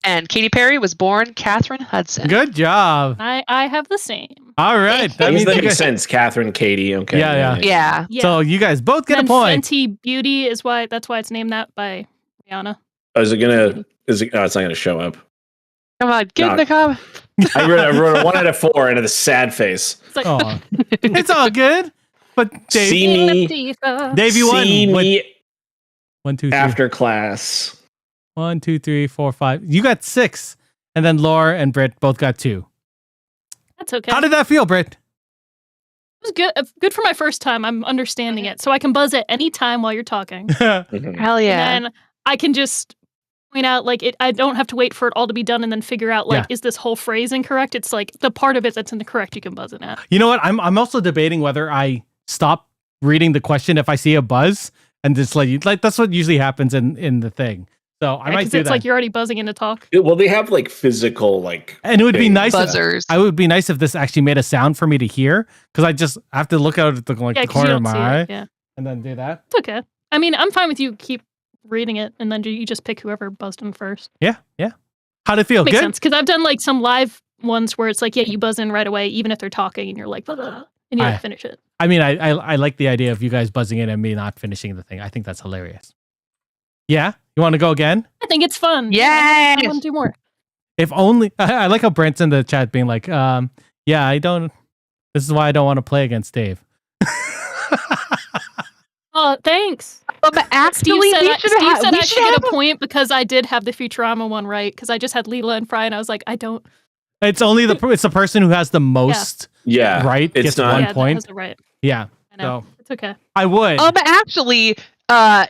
And Katy Perry was born Catherine Hudson. Good job. I have the same. All right. That means you makes guys- sense. Catherine, Katie. Okay. Yeah. Yeah. Yeah. So you guys both get a And point. Fenty Beauty is that's why it's named that by Rihanna. Is it gonna? Is it? No, it's not gonna show up. Come on, get in No. the comment. I wrote a 1 out of 4 and a sad face. It's like Aw. It's all good. But Dave, See me. Dave, you won. See with me 1, 2, 3. after class. 1, 2, 3, 4, 5. You got 6. And then Laura and Britt both got 2. That's okay. How did that feel, Britt? It was good. Good for my first time. I'm understanding it, so I can buzz at any time while you're talking, Mhm. Hell yeah. and then I can just point out like it. I don't have to wait for it all to be done and then figure out like Yeah. is this whole phrase incorrect? It's like the part of it that's incorrect you can buzz it at. You know what? I'm also debating whether I stop reading the question if I see a buzz and just let you, like, that's what usually happens in the thing. So I Yeah, might 'cause do it's that. like you're already buzzing in to talk. Well, they have like physical like. And it would be nice. Buzzers. It would be nice if this actually made a sound for me to hear, because I just have to look out at the, like, Yeah, the 'cause you corner of don't my see eye it. Yeah, and then do that. it's okay. I mean, I'm fine with you keep reading it and then you just pick whoever buzzed in first. Yeah. How'd it feel? Makes Good? sense because I've done like some live ones where it's like, yeah, you buzz in right away even if they're talking and you're like, blah, blah, blah, and you I- like finish it. I mean, I like the idea of you guys buzzing in and me not finishing the thing. I think that's hilarious. Yeah? You want to go again? I think it's fun. Yes! I want to do more. If only. I like how Brent's in the chat being like, yeah, I don't. This is why I don't want to play against Dave. Oh, thanks. Actually, Steve said, we I, should Steve have. said we I should should get have a point because I did have the Futurama one right because I just had Leela and Fry and I was like, I don't. It's only it's the person who has the most Yeah. right It's gets not- 1 yeah, that point. has the right. Yeah. I know. So It's okay. I would. Actually,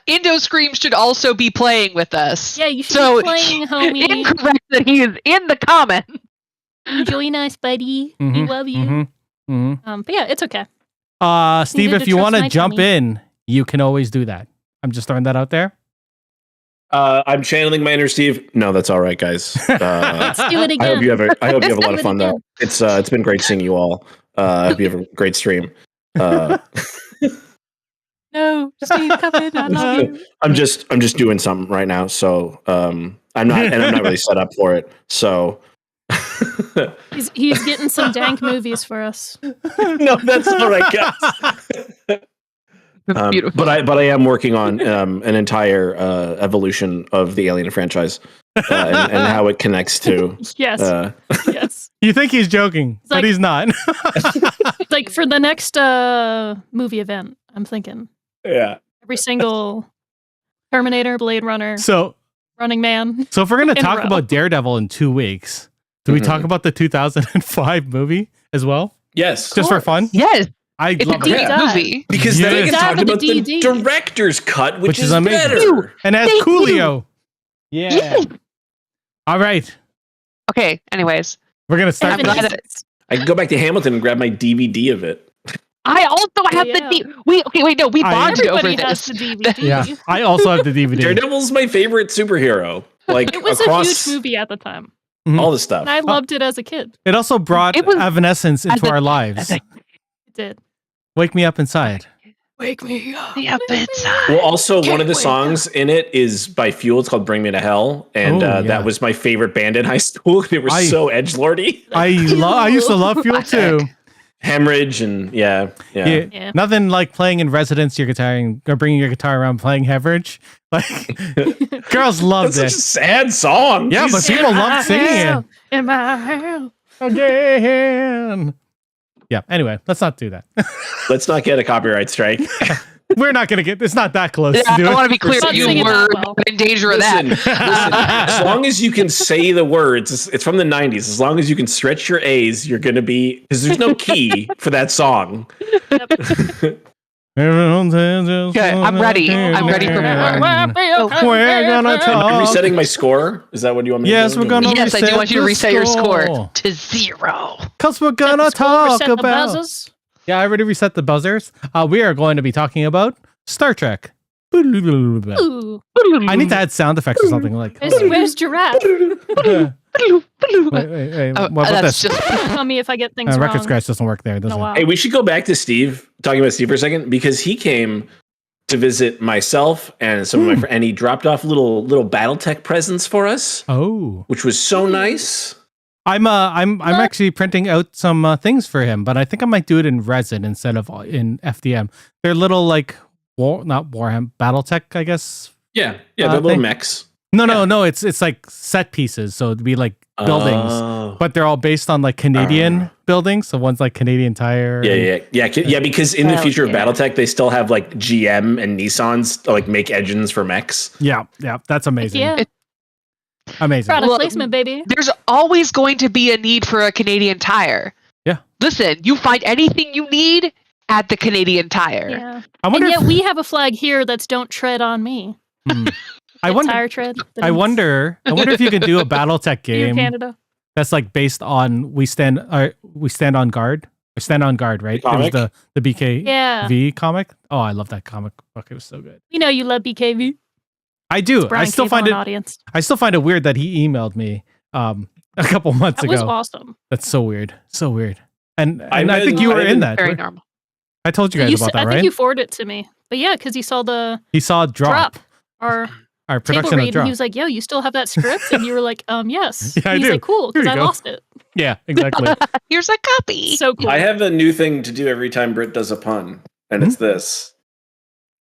Indo Scream should also be playing with us. Yeah, you should So, be playing, homie. Incorrect that he is in the comment. Join us, buddy. We Mhm, love you. mhm, mhm. But yeah, it's okay. Steve, Needed if to you trust want to my jump tummy. in, you can always do that. I'm just throwing that out there. I'm channeling my inner Steve. No, that's all right, guys. Let's do it again. I hope you have a Let's lot do of it fun again. though. It's been great seeing you all. I hope you have a great stream. No, Steve, come in. I love you. I'm just doing something right now, so I'm not really set up for it. So He's getting some dank movies for us. No, that's all right, guys. Beautiful. But I am working on an entire evolution of the Alien franchise and how it connects to. Yes. Yes. You think he's joking, but like- he's not. Like for the next movie event, I'm thinking Yeah. every single Terminator, Blade Runner, So Running Man. if we're gonna In a talk row. about Daredevil in 2 weeks, do we talk about the 2005 movie as well? Yes. Just for fun? Yes, I it's a love great it. dive. movie. Because then I Yes. can Dive talk into about the DD. director's cut, which is amazing. better. And has Thank you. Coolio. Yeah. Yes. All right. Okay. Anyways, We're gonna start. Evan glad with- that- Easton's. I can go back to Hamilton and grab my DVD of it. I also have Yeah. the we bonded over Everybody has this. the DVD. Yeah. I also have the DVD. Daredevil's my favorite superhero. Like It was a across huge movie at the time. all the stuff. And I loved it as a kid. It also brought It was- evanescence into our lives. It did. Wake me up inside. Wake me up. The inside. Well, also Can't one of the wait. songs in it is by Fuel. It's called "Bring Me to Hell," and Oh, yeah. that was my favorite band in high school. They were I- so edgelordy, I used to love Fuel too. Hemorrhage, and yeah. Yeah. Nothing like playing in residence your guitar or bringing your guitar around playing Hemorrhage. Like girls loved That's such it. a sad song. Yeah, but Jesus. people loved singing it. In my house. Again. Yeah. Anyway, let's not do that. Let's not get a copyright strike. We're not gonna get. It's not that close Yeah, to do I it. want to be clear. Not You singing were that well. in danger of Listen, that. as long as you can say the words, it's from the 90s. As long as you can stretch your A's, you're going to be, because there's no key for that song. Okay, I'm ready. I'm ready for more. We're gonna Am I talk. resetting my score? Is that what you want me Yes, to do? we're gonna- Yes, I do want you to reset reset your the score score. to 0. Cause we're gonna talk Reset the about. buzzers. Yeah, I already reset the buzzers. We are going to be talking about Star Trek. I Ooh. need to add sound effects or something like. Where's Giraffe? Wait, Oh, what about that's this? just Tell me if I get things Record wrong. scratch doesn't work there, does In a it? while. Hey, we should go back to Steve, talking about Steve for a second, because he came to visit myself and some of my friends, and he dropped off little BattleTech presents for us, Oh, which was so nice. I'm actually printing out some things for him, but I think I might do it in resin instead of in FDM. They're little like not Warhammer BattleTech, I guess. Yeah, they're little thing. mechs. No, it's like set pieces, so it'd be like buildings, Oh. but they're all based on like Canadian buildings. So one's like Canadian Tire. Yeah. Because in the Hell future of yeah. BattleTech, they still have like GM and Nissans to, like make engines for mechs. yeah, that's amazing. Yeah. Amazing. Product Well, placement, baby. there's always going to be a need for a Canadian Tire. Yeah. Listen, you find anything you need at the Canadian Tire. Yeah. I And wonder. yet If, we have a flag here that's "Don't tread on me." I wonder. Tire tread. I wonder if you can do a BattleTech Here, game Canada. that's like based on we stand on guard. Or stand on guard, right? Comic? It was the BKV Yeah. comic. Oh, I love that comic book. It was so good. We know you love BKV. I do. Brian I still K. find Vaughan it. audience. I still find it weird that he emailed me a couple months That ago. was awesome. That's so weird. So weird. And I I think read- you I were in didn't- that. Very normal. I told you guys about that, I right? think you forwarded it to me. But yeah, because he saw the He saw Drop, our our table production read, of and Drop. he was like, "Yo, you still have that script?" And you were like, yes. Yeah, I and he's do. like, "Cool, Here because you I go. lost it." Yeah, exactly. Here's a copy. So cool. I have a new thing to do every time Britt does a pun, and it's this.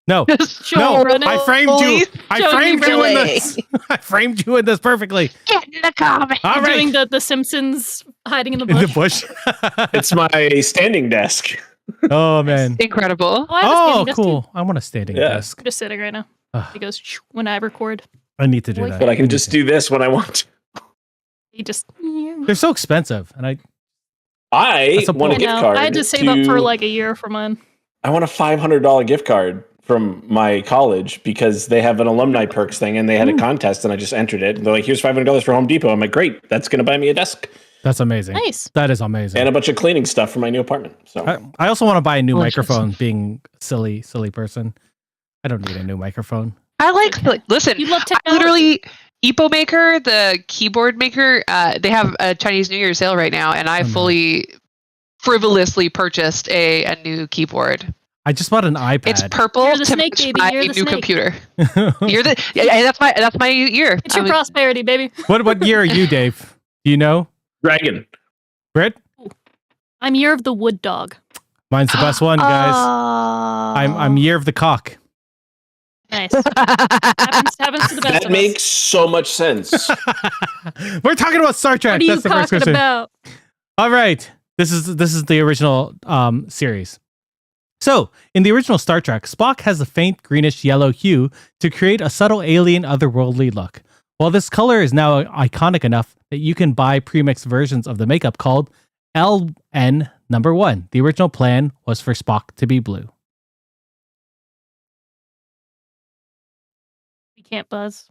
No, Show no, me, Brennan. I framed you. I Show me, framed you in Brennan. this. I framed you in this perfectly. Get in the comic. All You're right. doing the Simpsons hiding in the In bush. the bush. It's my standing desk. Oh man. Incredible. Oh, I have a Oh, standing desk, too. cool. I want a standing Yeah. desk. I'm just sitting right now. Ugh. He goes when I record. I need to do But that. But I can just do this when I want. He just. They're so expensive, and I I That's a want a I gift know. card. I had to save up for like a year for mine. I want a $500 gift card from my college because they have an alumni perks thing, and they had a contest, and I just entered it. And they're like, "Here's $500 for Home Depot." I'm like, "Great, that's going to buy me a desk that's amazing. Nice. That is amazing. and a bunch of cleaning stuff for my new apartment." So I also want to buy a new Delicious. microphone. Being silly person, I don't need a new microphone. I like listen. You love I technology. literally Epo Maker, the keyboard maker, they have a Chinese New Year sale right now, and I Oh, no. fully frivolously purchased a new keyboard. I just bought an iPad. It's purple You're the to snake, match baby. my You're the new snake. computer. You're the that's my year. It's your I mean, prosperity, baby. What year are you, Dave? Do you know? Dragon. Britt? I'm Year of the Wood Dog. Mine's the best one, guys. Oh. I'm Year of the Cock. Nice. happens to the best That of makes us. so much sense. We're talking about Star Trek. What are you That's the first talking question. about? All right. This is the original series. So, in the original Star Trek, Spock has a faint greenish yellow hue to create a subtle alien otherworldly look. While this color is now iconic enough that you can buy premixed versions of the makeup called LN1, the original plan was for Spock to be blue. We can't buzz.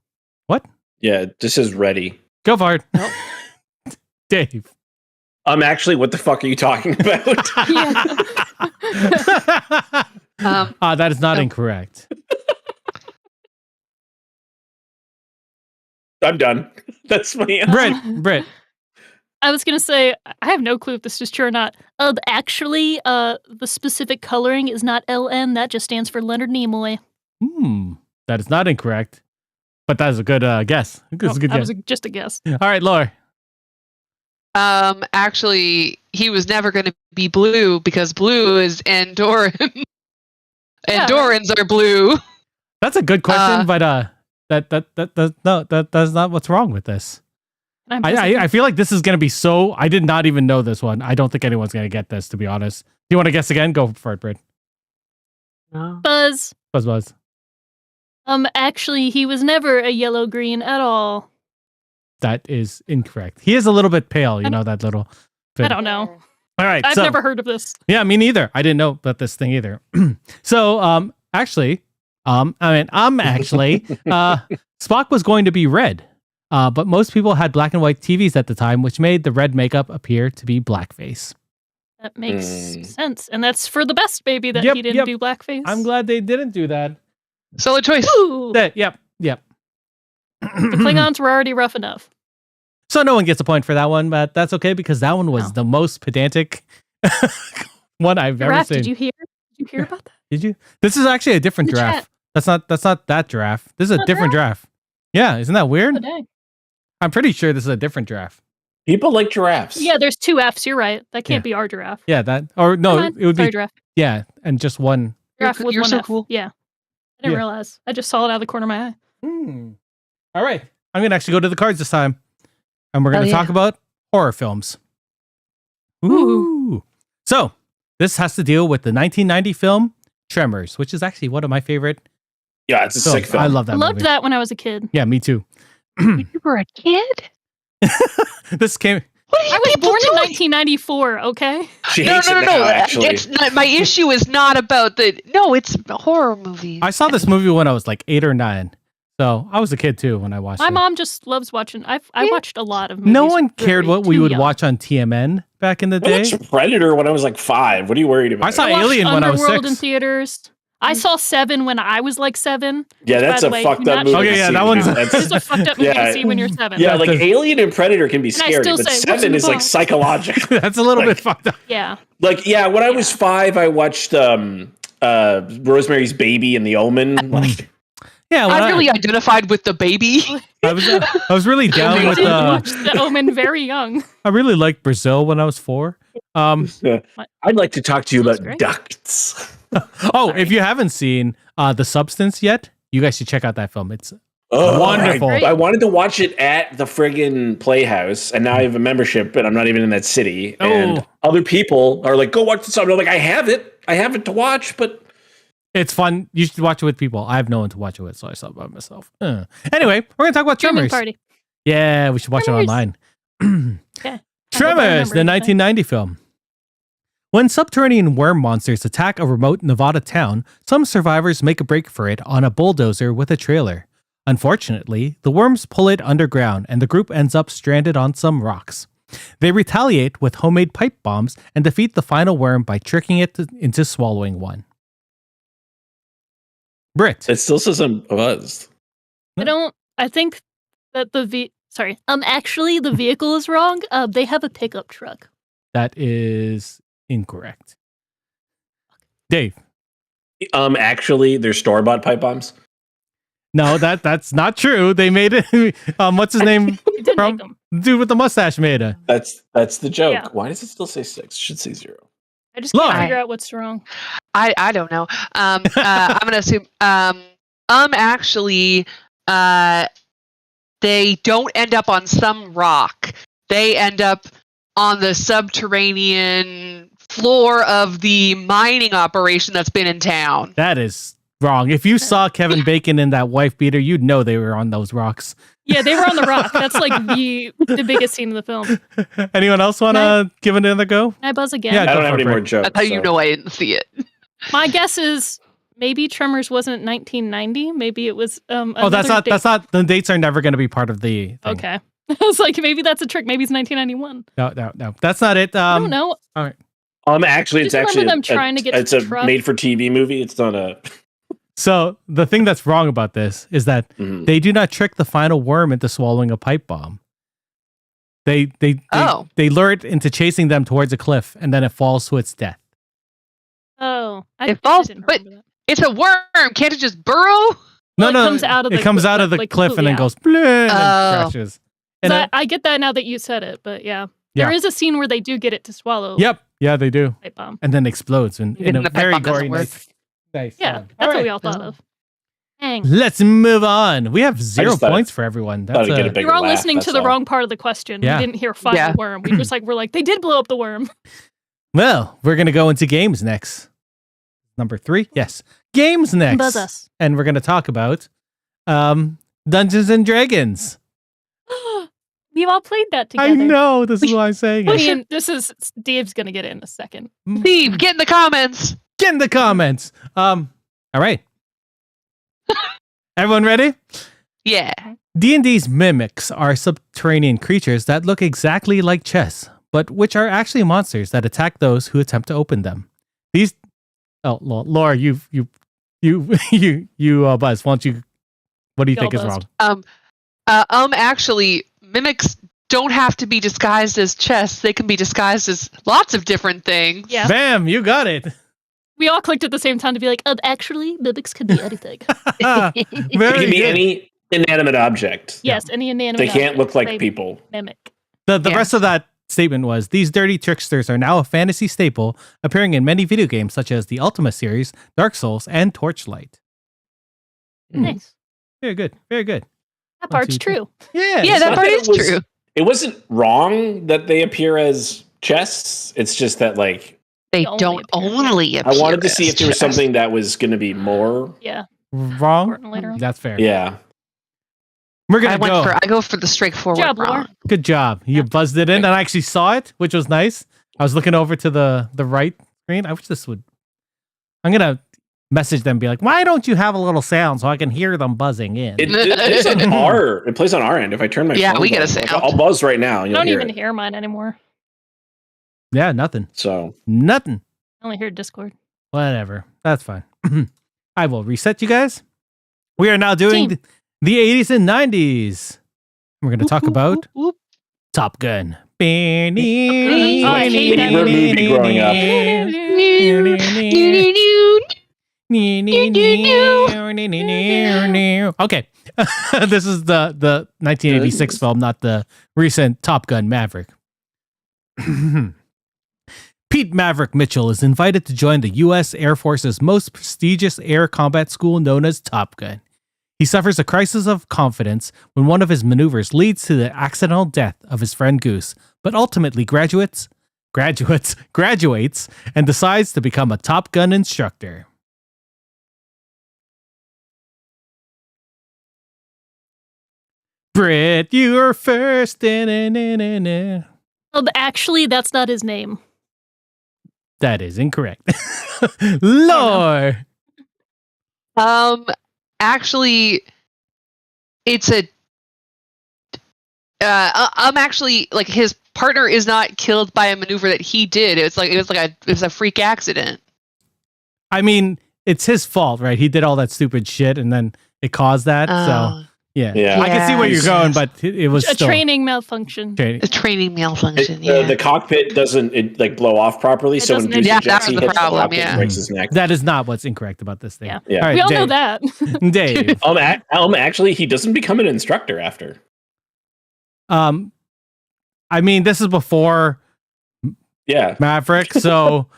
What? Yeah, this is ready. Go for it. Nope. Dave. Actually, what the fuck are you talking about? That is not incorrect. I'm done. That's my answer. Britt. I was gonna say I have no clue if this is true or not. Actually, the specific coloring is not LN. That just stands for Leonard Nimoy. That is not incorrect. But that is a good guess. That's a good That guess. was just a guess. All right, Laura. Actually, he was never going to be blue because blue is Andoran. Yeah, Andorans are blue. That's a good question, but that's not what's wrong with this. I feel like this is going to be so. I did not even know this one. I don't think anyone's going to get this, to be honest. You want to guess again? Go for it, Britt. No. Buzz. Buzz. Actually, he was never a yellow green at all. That is incorrect. He is a little bit pale, you know, that little bit. I don't know. All right. I've never heard of this. Yeah, me neither. I didn't know about this thing either. So, actually, Spock was going to be red, but most people had black and white TVs at the time, which made the red makeup appear to be blackface. That makes sense. And that's for the best, baby, that he didn't do blackface. I'm glad they didn't do that. Solid choice. Ooh. Yep. The Klingons were already rough enough. So no one gets a point for that one, but that's okay because that one was the most pedantic one I've ever seen. Did you hear about that? Did you? This is actually a different The draft. chat. That's not that draft. This is a different draft. Yeah, isn't that weird? Oh, dang. I'm pretty sure this is a different draft. People like giraffes. Yeah, there's two Fs. You're right. That can't be our giraffe. Yeah, that or no, Come on. it would Sorry, be giraffe. yeah, and just one. Giraffe with You're one so F. cool. Yeah. I didn't realize. I just saw it out of the corner of my eye. All right, I'm gonna actually go to the cards this time, and we're gonna talk about horror films. Ooh. So this has to deal with the 1990 film Tremors, which is actually one of my favorite. Yeah, it's a sick film. I love that. I loved movie. that when I was a kid. Yeah, me too. You were a kid? This came. I was born in 1994, okay? She No. hates it now, actually. It's not, my issue is not about the. No, it's a horror movie. I saw this movie when I was like 8 or 9, so I was a kid too when I watched it. My mom just loves watching. I watched a lot of movies. No one cared what we too would young. watch on TMN back in the I day. watched Predator when I was like 5. What are you worried about? I saw I watched Alien when I was Underworld 6. in theaters. I saw Seven when I was like 7. Yeah, which, that's by a the way, fucked do up not movie. Okay, to yeah, see. that one's- It's a fucked up movie Yeah. to see when you're 7. Yeah, like That's a- Alien and Predator can be And I scary, still but say, what's 7 in the is like box? psychological. That's a little bit fucked up. Yeah. Like, yeah, when I was 5, I watched Rosemary's Baby and The Omen. Like, Yeah, when I really identified with the baby. I was really down I with did watch The Omen very young. I really liked Brazil when I was 4. I'd like to talk to you That's about great. ducts. If you haven't seen The Substance yet, you guys should check out that film. It's Oh, wonderful. I wanted to watch it at the friggin' Playhouse, and now I have a membership, but I'm not even in that city. And Oh. other people are like, "Go watch this." I'm like, "I have it to watch," but It's fun. You should watch it with people. I have no one to watch it with, so I saw it by myself. Anyway, we're gonna talk about Truman Tremors. Party. Yeah, we should watch Tremors. it online. Okay. Tremors, the 1990 film. When subterranean worm monsters attack a remote Nevada town, some survivors make a break for it on a bulldozer with a trailer. Unfortunately, the worms pull it underground and the group ends up stranded on some rocks. They retaliate with homemade pipe bombs and defeat the final worm by tricking it into swallowing one. Britt. it still says I'm buzzed. I think that actually the vehicle is wrong. They have a pickup truck. That is incorrect. Dave. Actually, they're store-bought pipe bombs. No, that's not true. They made it. What's his name? They did make them. Dude with the mustache made it. That's the joke. Yeah. Why does it still say 6? It should say 0. I just can't Lauren. figure out what's wrong. I don't know. I'm gonna assume. Actually, they don't end up on some rock. They end up on the subterranean floor of the mining operation that's been in town. That is wrong. If you saw Kevin Bacon in that wife beater, you'd know they were on those rocks. Yeah, they were on the rock. That's like the biggest scene in the film. Anyone else want to give it another go? Can I buzz again? Yeah, I go don't for have any it, more Frank. jokes. That's how you so. know I didn't see it. My guess is maybe Tremors wasn't 1990. Maybe it was. Oh, that's not. That's not. The dates are never going to be part of the thing. Okay. I was like, maybe that's a trick. Maybe it's 1991. No. That's not it. I don't know. All right. Actually, it's Just remember actually them trying to get it's to a the truck. made-for-TV movie. It's not a. So the thing that's wrong about this is that Mhm. they do not trick the final worm into swallowing a pipe bomb. They lure it into chasing them towards a cliff, and then it falls to its death. Oh, It falls, didn't but remember that. it's a worm. Can't it just burrow? No, Well, it comes out of it the comes cliff, out of the like, cliff and then completely goes bleh, and then Oh. crashes. And I get that now that you said it, but yeah. Yeah. There is a scene where they do get it to swallow yep, yeah, they do, a pipe bomb. and then explodes in Even a the pipe very bomb doesn't gory, work. nice. Yeah, sound. that's what right. we all thought of. Dang. Let's move on. We have 0 thought points for everyone. thought That's I'd get a a, bigger We were all laugh, listening to that's the all. wrong part of the question. Yeah. We didn't hear final Yeah. worm. We just were like, they did blow up the worm. well. We're gonna go into games next. Number 3, yes, games next, Buzz us. and we're gonna talk about Dungeons and Dragons. We've all played that together. I know this is why I'm saying I it. mean, Dave's gonna get it in a second. Steve, get in the comments. Get in the comments. All right. Everyone ready? Yeah. D&D's mimics are subterranean creatures that look exactly like chess, but which are actually monsters that attack those who attempt to open them. These, Laura, you Buzz. Why don't you? What do you Y'all think is buzzed. wrong? Actually, mimics don't have to be disguised as chess. They can be disguised as lots of different things. Yeah. Bam! You got it. We all clicked at the same time to be like, actually, mimics could be anything. It Very can be good. any inanimate object. Yes, any inanimate They can't object, look like they people. Mimic. The Yeah. rest of that statement was, these dirty tricksters are now a fantasy staple, appearing in many video games such as the Ultima series, Dark Souls, and Torchlight. Nice. Very good. Very good. That part's true. Yeah. Yeah, that not part that is it was- true. It wasn't wrong that they appear as chests. It's just that, like, They only don't appear. only appear I wanted to see as if there was chess. something that was going to be more. Yeah. Wrong. Important later on. That's fair. Yeah. We're gonna go. I go for the straightforward Good job, wrong. Laura. Good job. You Yeah. buzzed it in, and I actually saw it, which was nice. I was looking over to the right screen. I wish this would. I'm gonna message them, and be like, "Why don't you have a little sound so I can hear them buzzing in?" It plays on our end. If I turn my Yeah, phone we get a down, like, sound. I'll buzz right now. And I you'll don't hear even it. hear mine anymore. Yeah, nothing. So Nothing. I only hear Discord. Whatever. That's fine. I will reset you guys. We are now doing Team. the 80s and 90s. We're going to talk about Whoop. Top Gun. Oh, I hate that movie growing up. Okay. This is the 1986 film, not the recent Top Gun Maverick. Pete Maverick Mitchell is invited to join the U.S. Air Force's most prestigious air combat school known as Top Gun. He suffers a crisis of confidence when one of his maneuvers leads to the accidental death of his friend Goose, but ultimately graduates, and decides to become a Top Gun instructor. Britt, you're first. Oh, actually, that's not his name. That is incorrect. Lore. Actually, it's a. Actually, like, his partner is not killed by a maneuver that he did. It was a freak accident. I mean, it's his fault, right? He did all that stupid shit, and then it caused that. So yeah, Yeah. I can see where you're Yes. going, but it was A still training malfunction. training. A training malfunction. Yeah. the cockpit doesn't like blow off properly, It so when doesn't Goose eject. Yeah, ejects, that he was the hits problem, the cockpit yeah. and breaks his neck. That is not what's incorrect about this thing. Yeah. Yeah. All right, We all Dave. know that. Dave. Actually, he doesn't become an instructor after. I mean, this is before Yeah. Maverick, so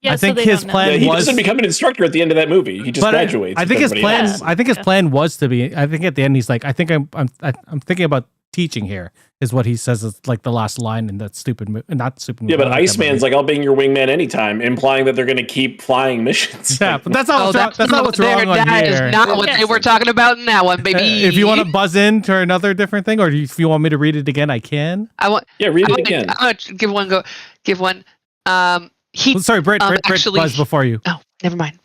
Yeah, I so think they his don't know. plan Yeah, he was doesn't become an instructor at the end of that movie. He just but graduates. I think with his everybody plan. else. I think his plan was to be. I think at the end he's like, I'm thinking about teaching here. Is what he says is like the last line in that stupid movie. Not stupid movie. Yeah, but I like that Iceman's movie. like, I'll be your wingman anytime, implying that they're going to keep flying missions. Yeah, but that's not what's wrong. That's not what's there. wrong on That here. is not what they were talking about in that one, baby. If you want to buzz in to another different thing, or if you want me to read it again, I can. I want. Yeah, read I it want again. I want to give one go. Give one. Sorry, Britt actually buzz before you. Oh, never mind.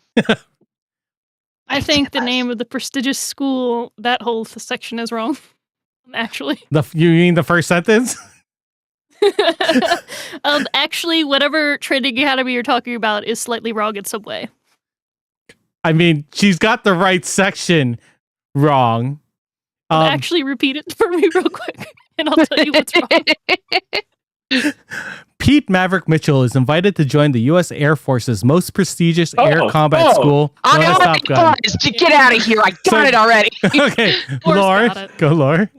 I think the name of the prestigious school, that whole section is wrong. Actually. You mean the first sentence? Actually, whatever training academy you're talking about is slightly wrong in some way. I mean, she's got the right section wrong. Actually, repeat it for me real quick, and I'll tell you what's wrong. Pete Maverick Mitchell is invited to join the U.S. Air Force's most prestigious air combat school. I Go to Top Gun. Get out of here! I got it already. Okay, Laura's Lore, got it. go Lore.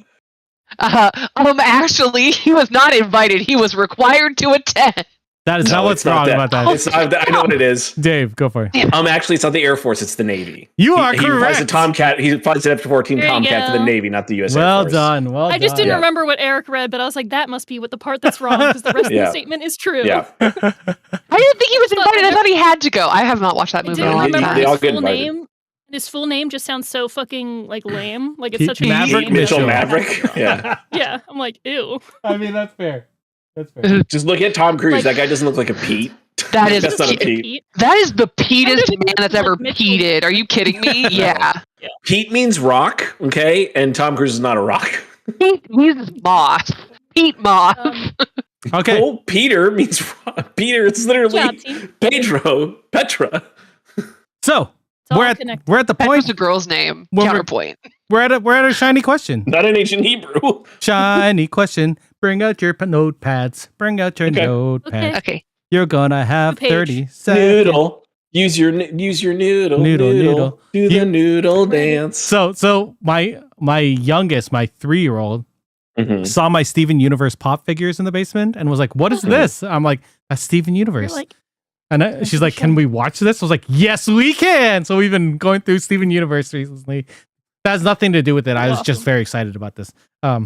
Actually, he was not invited. He was required to attend. That is No, not what's it's not wrong that. about that. It's not, I know what it is. Dave, go for it. Actually, it's not the Air Force. It's the Navy. You are He flies a correct. Tomcat. He flies an F-14 There you Tomcat for the go. Navy, not the U.S. Air Well Force. done. Well I just done. didn't Yeah. remember what Eric read, but I was like, that must be what the part that's wrong, because the rest of Yeah. the statement is true. Yeah. I didn't think he was invited. I thought he had to go. I have not watched that I movie didn't in a long remember time. They all his get full invited. name. His full name just sounds so fucking like lame. Like it's Pete such a Maverick name. Mitchell Mitchell. Maverick. Yeah. Yeah, I'm like, ew. I mean, that's fair. That's fair. Just look at Tom Cruise. Like- That guy doesn't look like a Pete. That is That's not a Pete. Pete. That is the Petest man that's like ever Mitchell. peated. Are you kidding me? Yeah. Pete means rock, okay? And Tom Cruise is not a rock. He's Moss. Pete Moss. Okay. Oh, Peter means rock. Peter, it's literally Job, team. Petra. So all we're at connected. we're at the That point. was a girl's name. When we're- Counterpoint. We're at a shiny question. Not in ancient Hebrew. Shiny question. Bring out your notepads. Bring out your Okay. notepads. Okay. Okay. You're gonna have Page. 30 seconds. Noodle. Use your noodle. Noodle. Do You- the noodle dance. So my youngest, my 3-year-old, Mhm. saw my Steven Universe pop figures in the basement and was like, "What is this?" I'm like, "That's Steven You're Universe." like, And she's like, "Can we watch this?" I was like, "Yes, we can." So we've been going through Steven Universe recently. That has nothing to do with it. I was just Awesome. very excited about this. I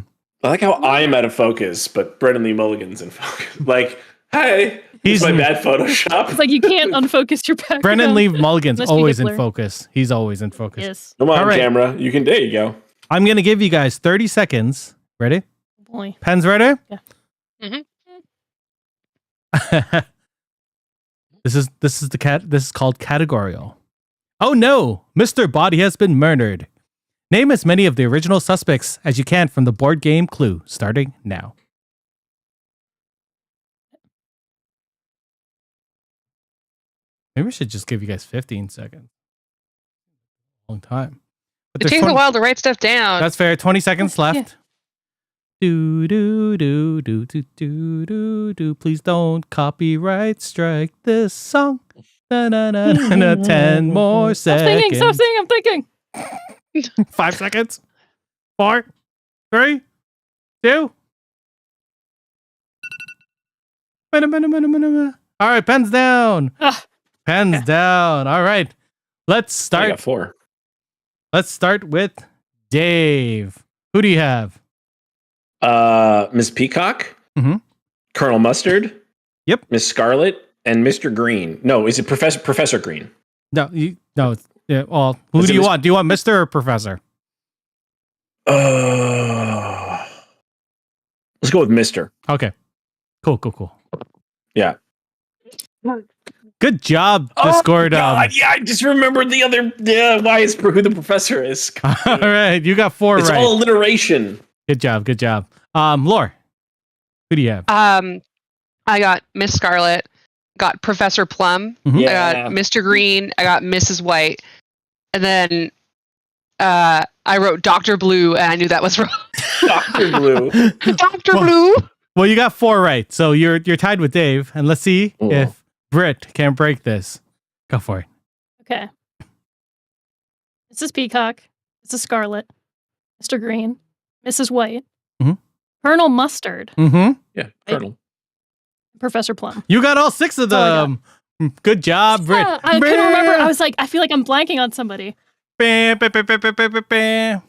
like how I'm out of focus, but Brendan Lee Mulligan's in focus. Like, hey, He's he's my bad Photoshop. it's like you can't unfocus your background. Brendan Lee Mulligan's Must be always in Hitler. focus. He's always in focus. Yes. Come on, All right. camera. You can. There you go. I'm gonna give you guys 30 seconds. Ready? Boy. Pens ready? Yeah. This is called categorical. Oh no, Mr. Body has been murdered. Name as many of the original suspects as you can from the board game Clue, starting now. Maybe we should just give you guys 15 seconds. Long time. But It there's takes a 20 while to write stuff down. That's fair. 20 seconds Yeah. left. Do do do do do do do do. Please don't copyright strike this song. Na, na, na, na, na. 10 more Stop seconds. singing. I'm thinking. 5 seconds. 4, 3, 2. All right, pens down. Ugh. Pens down. All right. Let's I got start. 4. Let's start with Dave. Who do you have? Miss Peacock, Mhm. Colonel Mustard, Yep. Miss Scarlet, and Mr. Green. No, is it Professor Green? No, no. Yeah, well, who Is do it you Miss- want? Do you want Mr. or Professor? Let's go with Mister. Okay. Cool. Yeah. Good job, Discord. God, yeah, I just remembered the other. Yeah, why is who the professor is? All right, you got 4 It's right. all alliteration. Good job. Lore, who do you have? I got Miss Scarlet, got Professor Plum, Mhm. I got Mr. Green, I got Mrs. White, and then I wrote Dr. Blue, and I knew that was wrong. Dr. Blue. Dr. Well- Blue. Well, you got 4 right, so you're tied with Dave, and let's see Oh. if Britt can break this. Go for it. Okay. Mrs. Peacock, Mrs. Scarlet, Mr. Green, Mrs. White, Mhm. Colonel Mustard. Mm-hmm. Yeah, Colonel. Professor Plum. You got all 6 of them. Good job, Britt. Yeah, I couldn't remember. I was like, I feel like I'm blanking on somebody. Bam, bam, bam, bam, bam, bam, bam.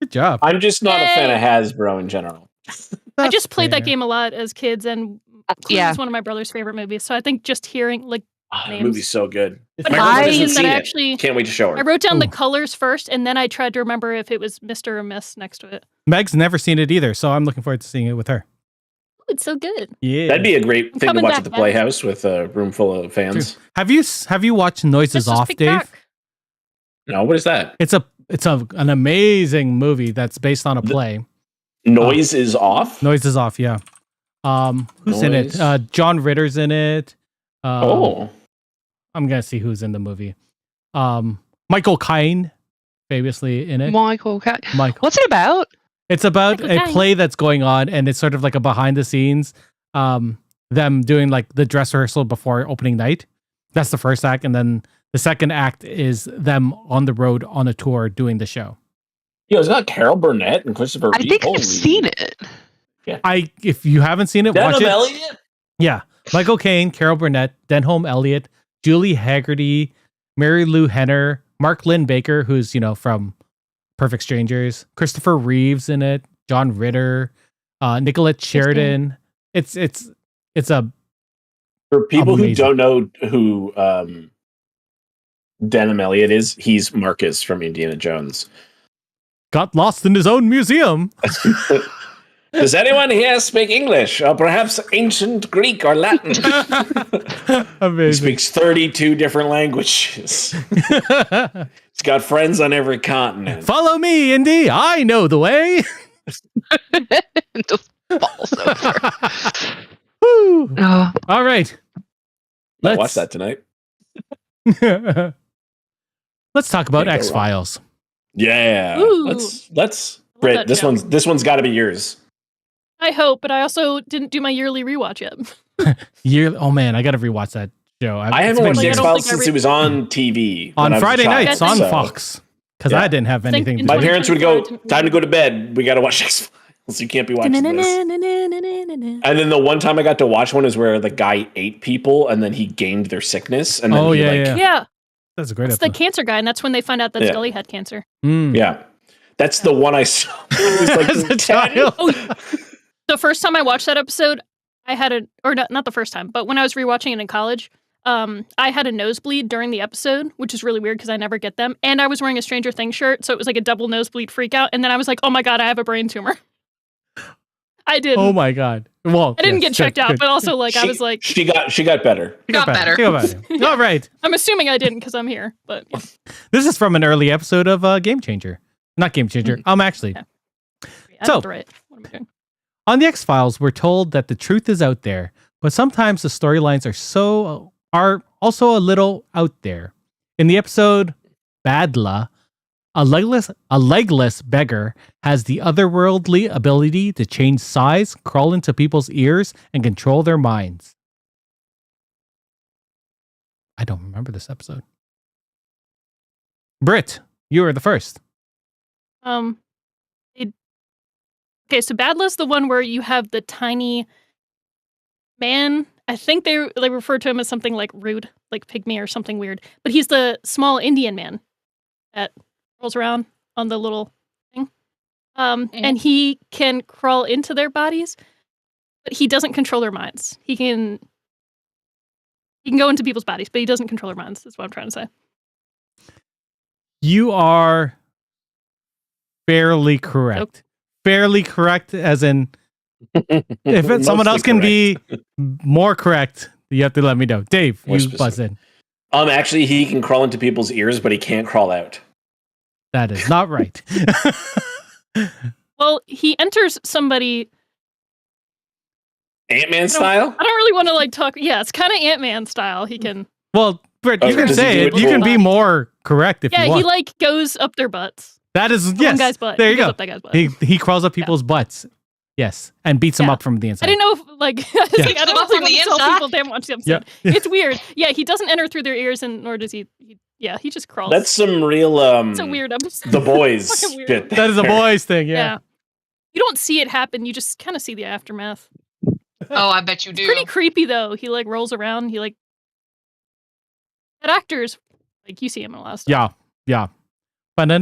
Good job. I'm just not a fan of Hasbro in general. I just played that game a lot as kids, and Yeah. it's one of my brother's favorite movies. So I think just hearing like The names. movie's so good. But My how girlfriend is hasn't it seen that I it. actually Can't wait to show I her. wrote down the Ooh. colors first, and then I tried to remember if it was Mr. or Miss next to it. Meg's never seen it either, so I'm looking forward to seeing it with her. Oh, it's so good. Yeah. That'd be a great thing to coming watch back at the now. Playhouse with a room full of fans. Have you watched Noises Let's just Off, pick Dave? back. No, what is that? It's an amazing movie that's based on a play. Noise is off. Noises Off, yeah. Who's in it? Noise. John Ritter's in it. Oh, I'm gonna see who's in the movie. Michael Caine, famously in it. Michael. Michael. What's it about? It's about Michael a Caine. play that's going on, and it's sort of like a behind the scenes. Them doing like the dress rehearsal before opening night. That's the first act, and then the second act is them on the road on a tour doing the show. it's got Carol Burnett and Christopher I Reeve. think Holy- I've seen it. If you haven't seen it, watch Denham it. Elliott? Yeah, Michael Caine, Carol Burnett, Denholm Elliott, Julie Haggerty, Mary Lou Henner, Mark Lynn Baker, who's from Perfect Strangers, Christopher Reeves in it, John Ritter, Nicolette Sheridan. It's a For people Amazing. who don't know who Denham Elliott is, he's Marcus from Indiana Jones. got lost in his own museum. Does anyone here speak English, or perhaps ancient Greek or Latin? He Amazing. speaks 32 different languages. He's got friends on every continent. Follow me, Indy. I know the way. Just falls over. Woo. Oh, All right. I'll watch that tonight. Let's talk about Can't go X Files. Yeah. Ooh. Let's Love Britt, that this show. one's got to be yours. I hope, but I also didn't do my yearly rewatch yet. Oh man, I got to rewatch that show. I It's haven't been watched the I years. X- X don't Files think I since it was on TV on when I was a Friday child, nights on so- Fox because Yeah. I didn't have anything to in My do. 20 parents would go, 2024, time to go to bed. We got to watch X Files. You can't be watching this. And then the one time I got to watch one is where the guy ate people and then he gained their sickness. And then Oh, he, yeah, like, yeah. Yeah, That's a great it's the episode. cancer guy, and that's when they find out that Yeah. Scully had cancer. Mm. Yeah. That's the one I saw. It was As a like 10. child. The first time I watched that episode, I had not the first time, but when I was rewatching it in college, I had a nosebleed during the episode, which is really weird because I never get them. And I was wearing a Stranger Things shirt, so it was like a double nosebleed freak out. And then I was like, oh my God, I have a brain tumor. I did. Oh my god. Well, I didn't yes, get checked good, out, good. but also like I was like, She got better. got better. She got better. All right. I'm assuming I didn't because I'm here. But yeah. This is from an early episode of Game Changer. Not Game Changer. Actually. Yeah. I So- have to write. What am I doing? On the X Files, we're told that the truth is out there, but sometimes the storylines are also a little out there. In the episode Badla, a legless beggar has the otherworldly ability to change size, crawl into people's ears, and control their minds. I don't remember this episode. Britt, you were the first. Okay, so Badla's the one where you have the tiny man. I think they refer to him as something like rude, like pygmy or something weird. But he's the small Indian man that rolls around on the little thing. And he can crawl into their bodies, but he doesn't control their minds. He can go into people's bodies, but he doesn't control their minds. That's what I'm trying to say. You are fairly correct. Nope. Fairly correct, as in, if someone else can be more correct, you have to let me know. Dave, More you specific. buzz in. Actually, he can crawl into people's ears, but he can't crawl out. That is not right. Well, he enters somebody. Ant-Man style? I don't really want to like talk. Yeah, it's kind of Ant-Man style. He can. Well, Britt, you Oh, can does he say do it. it You can cool? be more correct if Yeah, you he want. like goes up their butts. That is, One yes. guy's butt. There He you goes go. up that guy's butt. He crawls up people's butts. Yes. And beats them Yeah. up from the I inside. didn't know if, like, I was Yeah. like, I don't Beats them up really from the want to tell inside? people they haven't watched the episode. Yeah. It's weird. Yeah, he doesn't enter through their ears, and nor does he he just crawls. That's some real it's a weird episode. The Boys Fucking weird. shit. That is a there. boys thing, Yeah. yeah. You don't see it happen. You just kind of see the aftermath. Oh, I bet you do. Pretty creepy though. He like rolls around. He like that actor's like you see him in a lot of stuff. Yeah. Just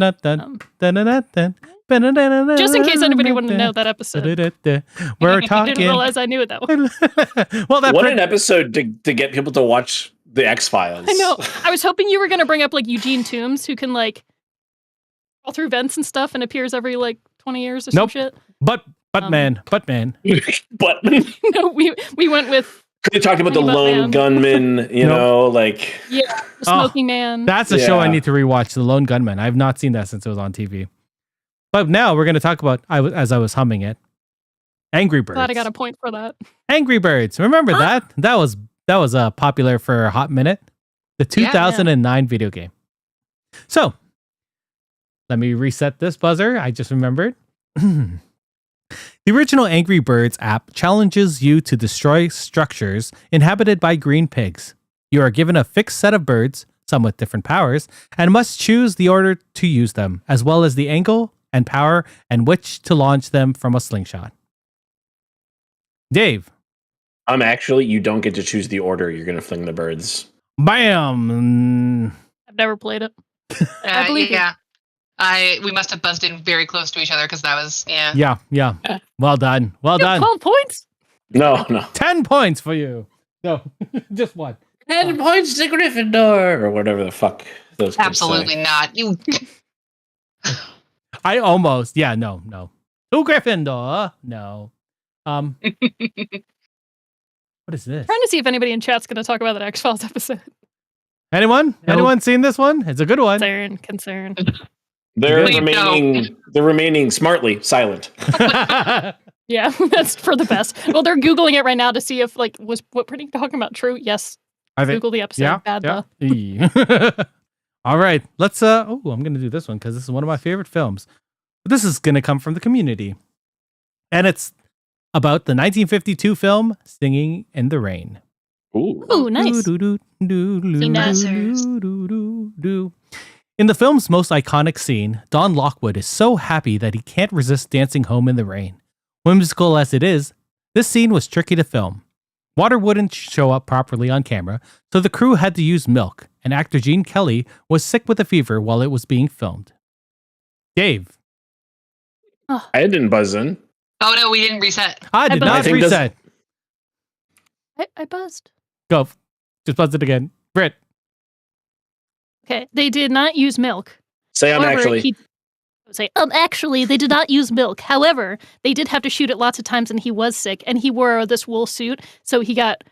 in case anybody wanted to know that episode. We're I talking. didn't realize I knew it that one. Well, What an episode to get people to watch the X-Files. I know. I was hoping you were going to bring up like Eugene Toombs, who can like fall through vents and stuff and appears every like 20 years or some shit. But man. But No, we went with they talked about the lone gunman, you know, like the Smoking Man. That's a show I need to rewatch, The Lone Gunman. I've not seen that since it was on TV. But now we're going to talk about, as I was humming it, Angry Birds. Glad I got a point for that. Angry Birds. Remember that? That was popular for a hot minute. The 2009 video game. So, let me reset this buzzer. I just remembered. The original Angry Birds app challenges you to destroy structures inhabited by green pigs. You are given a fixed set of birds, some with different powers, and must choose the order to use them, as well as the angle and power and which to launch them from a slingshot. Dave. You don't get to choose the order you're going to fling the birds. Bam! I've never played it. I believe you. We must have buzzed in very close to each other because that was Yeah. Well done. 12 points? No. 10 points for you. No, just one. 10 points to Gryffindor or whatever the fuck those kids absolutely say. not. You. I almost. Yeah. No. To Gryffindor. No. What is this? Trying to see if anybody in chat's going to talk about that X-Files episode. Anyone? No. Anyone seen this one? It's a good one. Concern. They're remaining smartly silent. Yeah, that's for the best. Well, they're Googling it right now to see if was what Brittany talking about true? Yes. Google the episode. All right. Let's I'm gonna do this one because this is one of my favorite films. But this is gonna come from the community. And it's about the 1952 film Singing in the Rain. Ooh, nice. In the film's most iconic scene, Don Lockwood is so happy that he can't resist dancing home in the rain. Whimsical as it is, this scene was tricky to film. Water wouldn't show up properly on camera, so the crew had to use milk, and actor Gene Kelly was sick with a fever while it was being filmed. Dave. I didn't buzz in. Oh no, we didn't reset. I did not reset. I buzzed. Go. Just buzz it again. Britt. Okay, they did not use milk. Say actually, they did not use milk. However, they did have to shoot it lots of times, and he was sick, and he wore this wool suit, so he got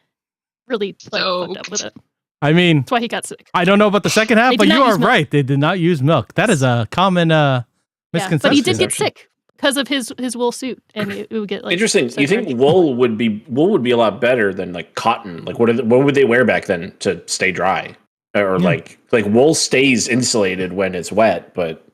really fucked up with it. I mean, that's why he got sick. I don't know about the second half, but you are right. They did not use milk. That is a common misconception. But he did get sick because of his wool suit, and it would get interesting. You think wool would be a lot better than like cotton? Like what would they wear back then to stay dry? Or like wool stays insulated when it's wet, but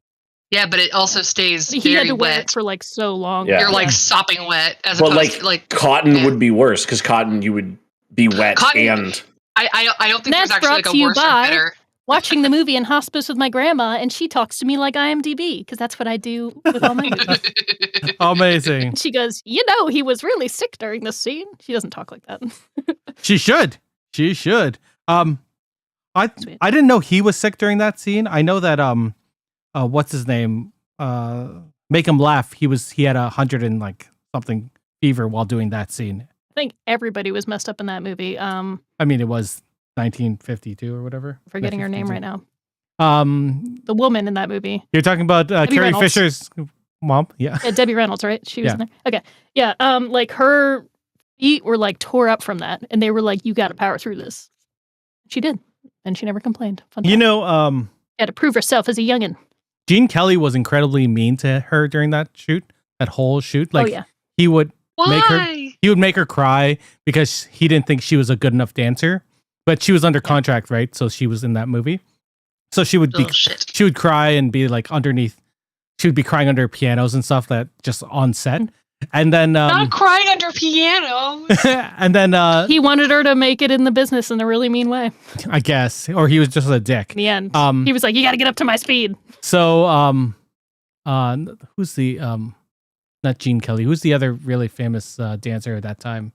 but it also stays he had to wear wet it for like so long. You're like sopping wet as opposed to like cotton would be worse because cotton you would be wet and I don't think that's there's actually like a worse or better. Watching the movie in hospice with my grandma, and she talks to me like IMDb because that's what I do with all my movies. Amazing. She goes, he was really sick during this scene. She doesn't talk like that. She should. I didn't know he was sick during that scene. I know that what's his name? Make Him Laugh. He had 100 and like something fever while doing that scene. I think everybody was messed up in that movie. I mean, it was 1952 or whatever. Forgetting her name right now. The woman in that movie. You're talking about Carrie Fisher's mom? Yeah. Debbie Reynolds, right? She was in there. Okay. Yeah. Like her feet were like tore up from that, and they were like, "You got to power through this." She did, and she never complained. Fun fact. Had to prove herself as a youngin'. Gene Kelly was incredibly mean to her during that whole shoot. Like, he would make her cry because he didn't think she was a good enough dancer. But she was under contract, right? So she was in that movie. So she would she would cry and be like underneath. She would be crying under pianos and stuff that just on set. And then not crying under piano. And then he wanted her to make it in the business in a really mean way, I guess, or he was just a dick. In the end, he was like, "You got to get up to my speed." So who's the not Gene Kelly. Who's the other really famous dancer at that time?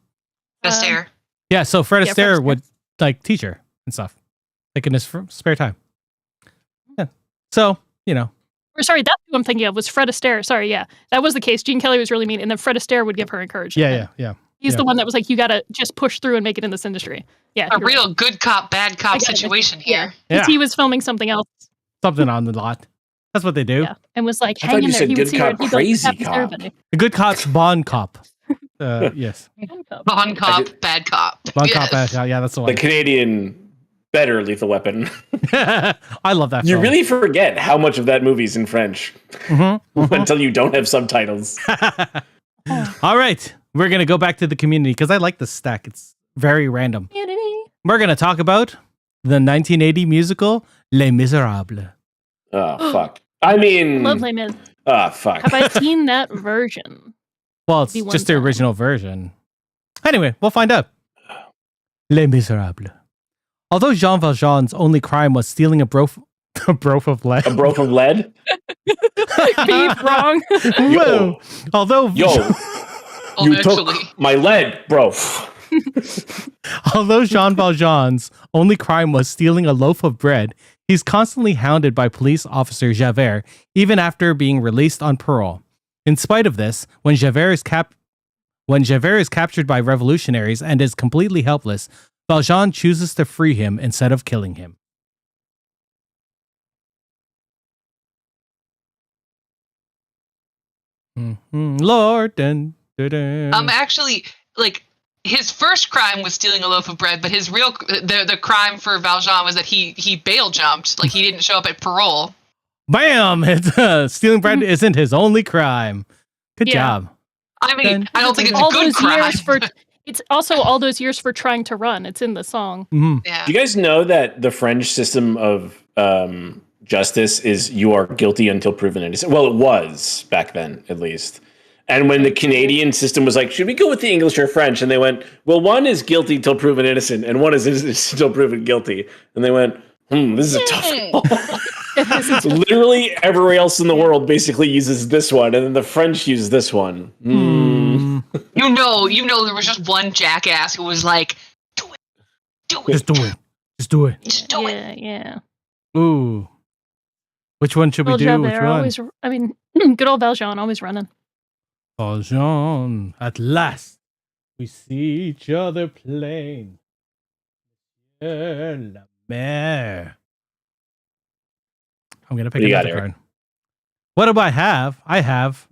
Astaire. Yeah, so Fred Yeah, Fred Astaire Astaire. would like teach her and stuff, like in his spare time. Yeah. So Or sorry, that's who I'm thinking of was Fred Astaire. Sorry, yeah, that was the case. Gene Kelly was really mean, and then Fred Astaire would give her encouragement. yeah. He's Yeah. the one that was like, "You gotta just push through and make it in this industry." Yeah, A you're real right. good cop, bad cop I got it. situation Yeah, here. 'cause Yeah. he was filming something else. Something on the lot. That's what they do. Yeah, and was like, I "Hang thought in you there." said He would good see her, cop, and he'd be like, crazy "Happy cop." everybody." A good cop's Bond cop. Yes. Bon cop, did- bad cop. Bond Yes. cop. Yeah, that's the The one. Canadian better Lethal Weapon. I love that You film. really forget how much of that movie's in French until you don't have subtitles. All right. We're going to go back to the community because I like this stack. It's very random. We're going to talk about the 1980 musical Les Miserables. Oh, fuck. I mean, Love Les Mis. fuck. Have I seen that version? Well, it's Be one just the time. original version. Anyway, we'll find out. Les Miserables. Although Jean Valjean's only crime was stealing a brof of lead. A bro from lead? Beep, wrong. Whoa. Although Yo, Oh, you actually. took my lead, bro. Although Jean Valjean's only crime was stealing a loaf of bread, he's constantly hounded by police officer Javert, even after being released on parole. In spite of this, when Javert is captured by revolutionaries and is completely helpless, Valjean chooses to free him instead of killing him. Lord, dun, dun, dun. Actually, like his first crime was stealing a loaf of bread, but his real the crime for Valjean was that he bail jumped, like he didn't show up at parole. Bam! It's, stealing bread isn't his only crime. Good Yeah. job. I mean, I don't think it's a all good those crime. years for. It's also all those years for trying to run. It's in the song. Mhm. Yeah. Do you guys know that the French system of justice is you are guilty until proven innocent? Well, it was back then, at least. And when the Canadian system was like, should we go with the English or French? And they went, well, one is guilty till proven innocent, and one is innocent till proven guilty. And they went, this is a tough call. Literally everywhere else in the world basically uses this one, and then the French use this one. You know, there was just one jackass who was like, do it, Just do it. Just do it. just do it. Yeah, yeah. Ooh. Which one should we Well, do? Which Javert one? always. I mean, good old Valjean always running. Valjean, at last, we see each other plain. La mer. I'm going to pick What do you got, another Eric? card. What do I have? I have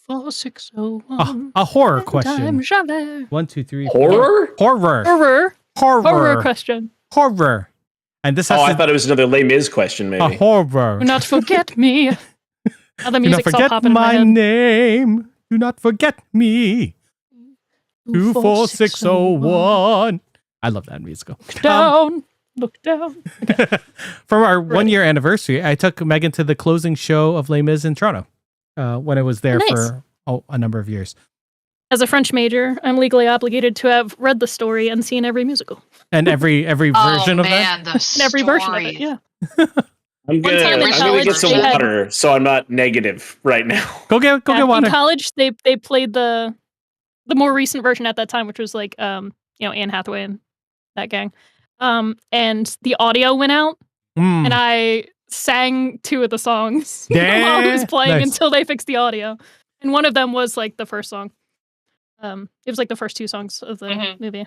4601. a horror I'm question. Javert. 1, 2, 3. Horror? Horror. Horror. Horror Horror. question. Horror. And this has Oh, I to thought it was another Les Mis question, a maybe. horror. Do not forget me. Now the Do not music's all forget popping in my my head. name. Do not forget me. 24601. I love that musical. Down. Look down. From our 1 year anniversary, I took Megan to the closing show of Les Mis in Toronto when it was there Nice. for a number of years. As a French major, I'm legally obligated to have read the story and seen every musical. And every version Oh of that. man, the And every version of it, stories. yeah. I'm One time gonna in get college, some they had- water so I'm not negative right now. Go get water. In college, they played the more recent version at that time, which was like Anne Hathaway and that gang. And the audio went out, Mm. and I sang 2 of the songs while he was playing Nice. until they fixed the audio. And one of them was like the first song. It was like the first 2 songs of the Mhm. movie.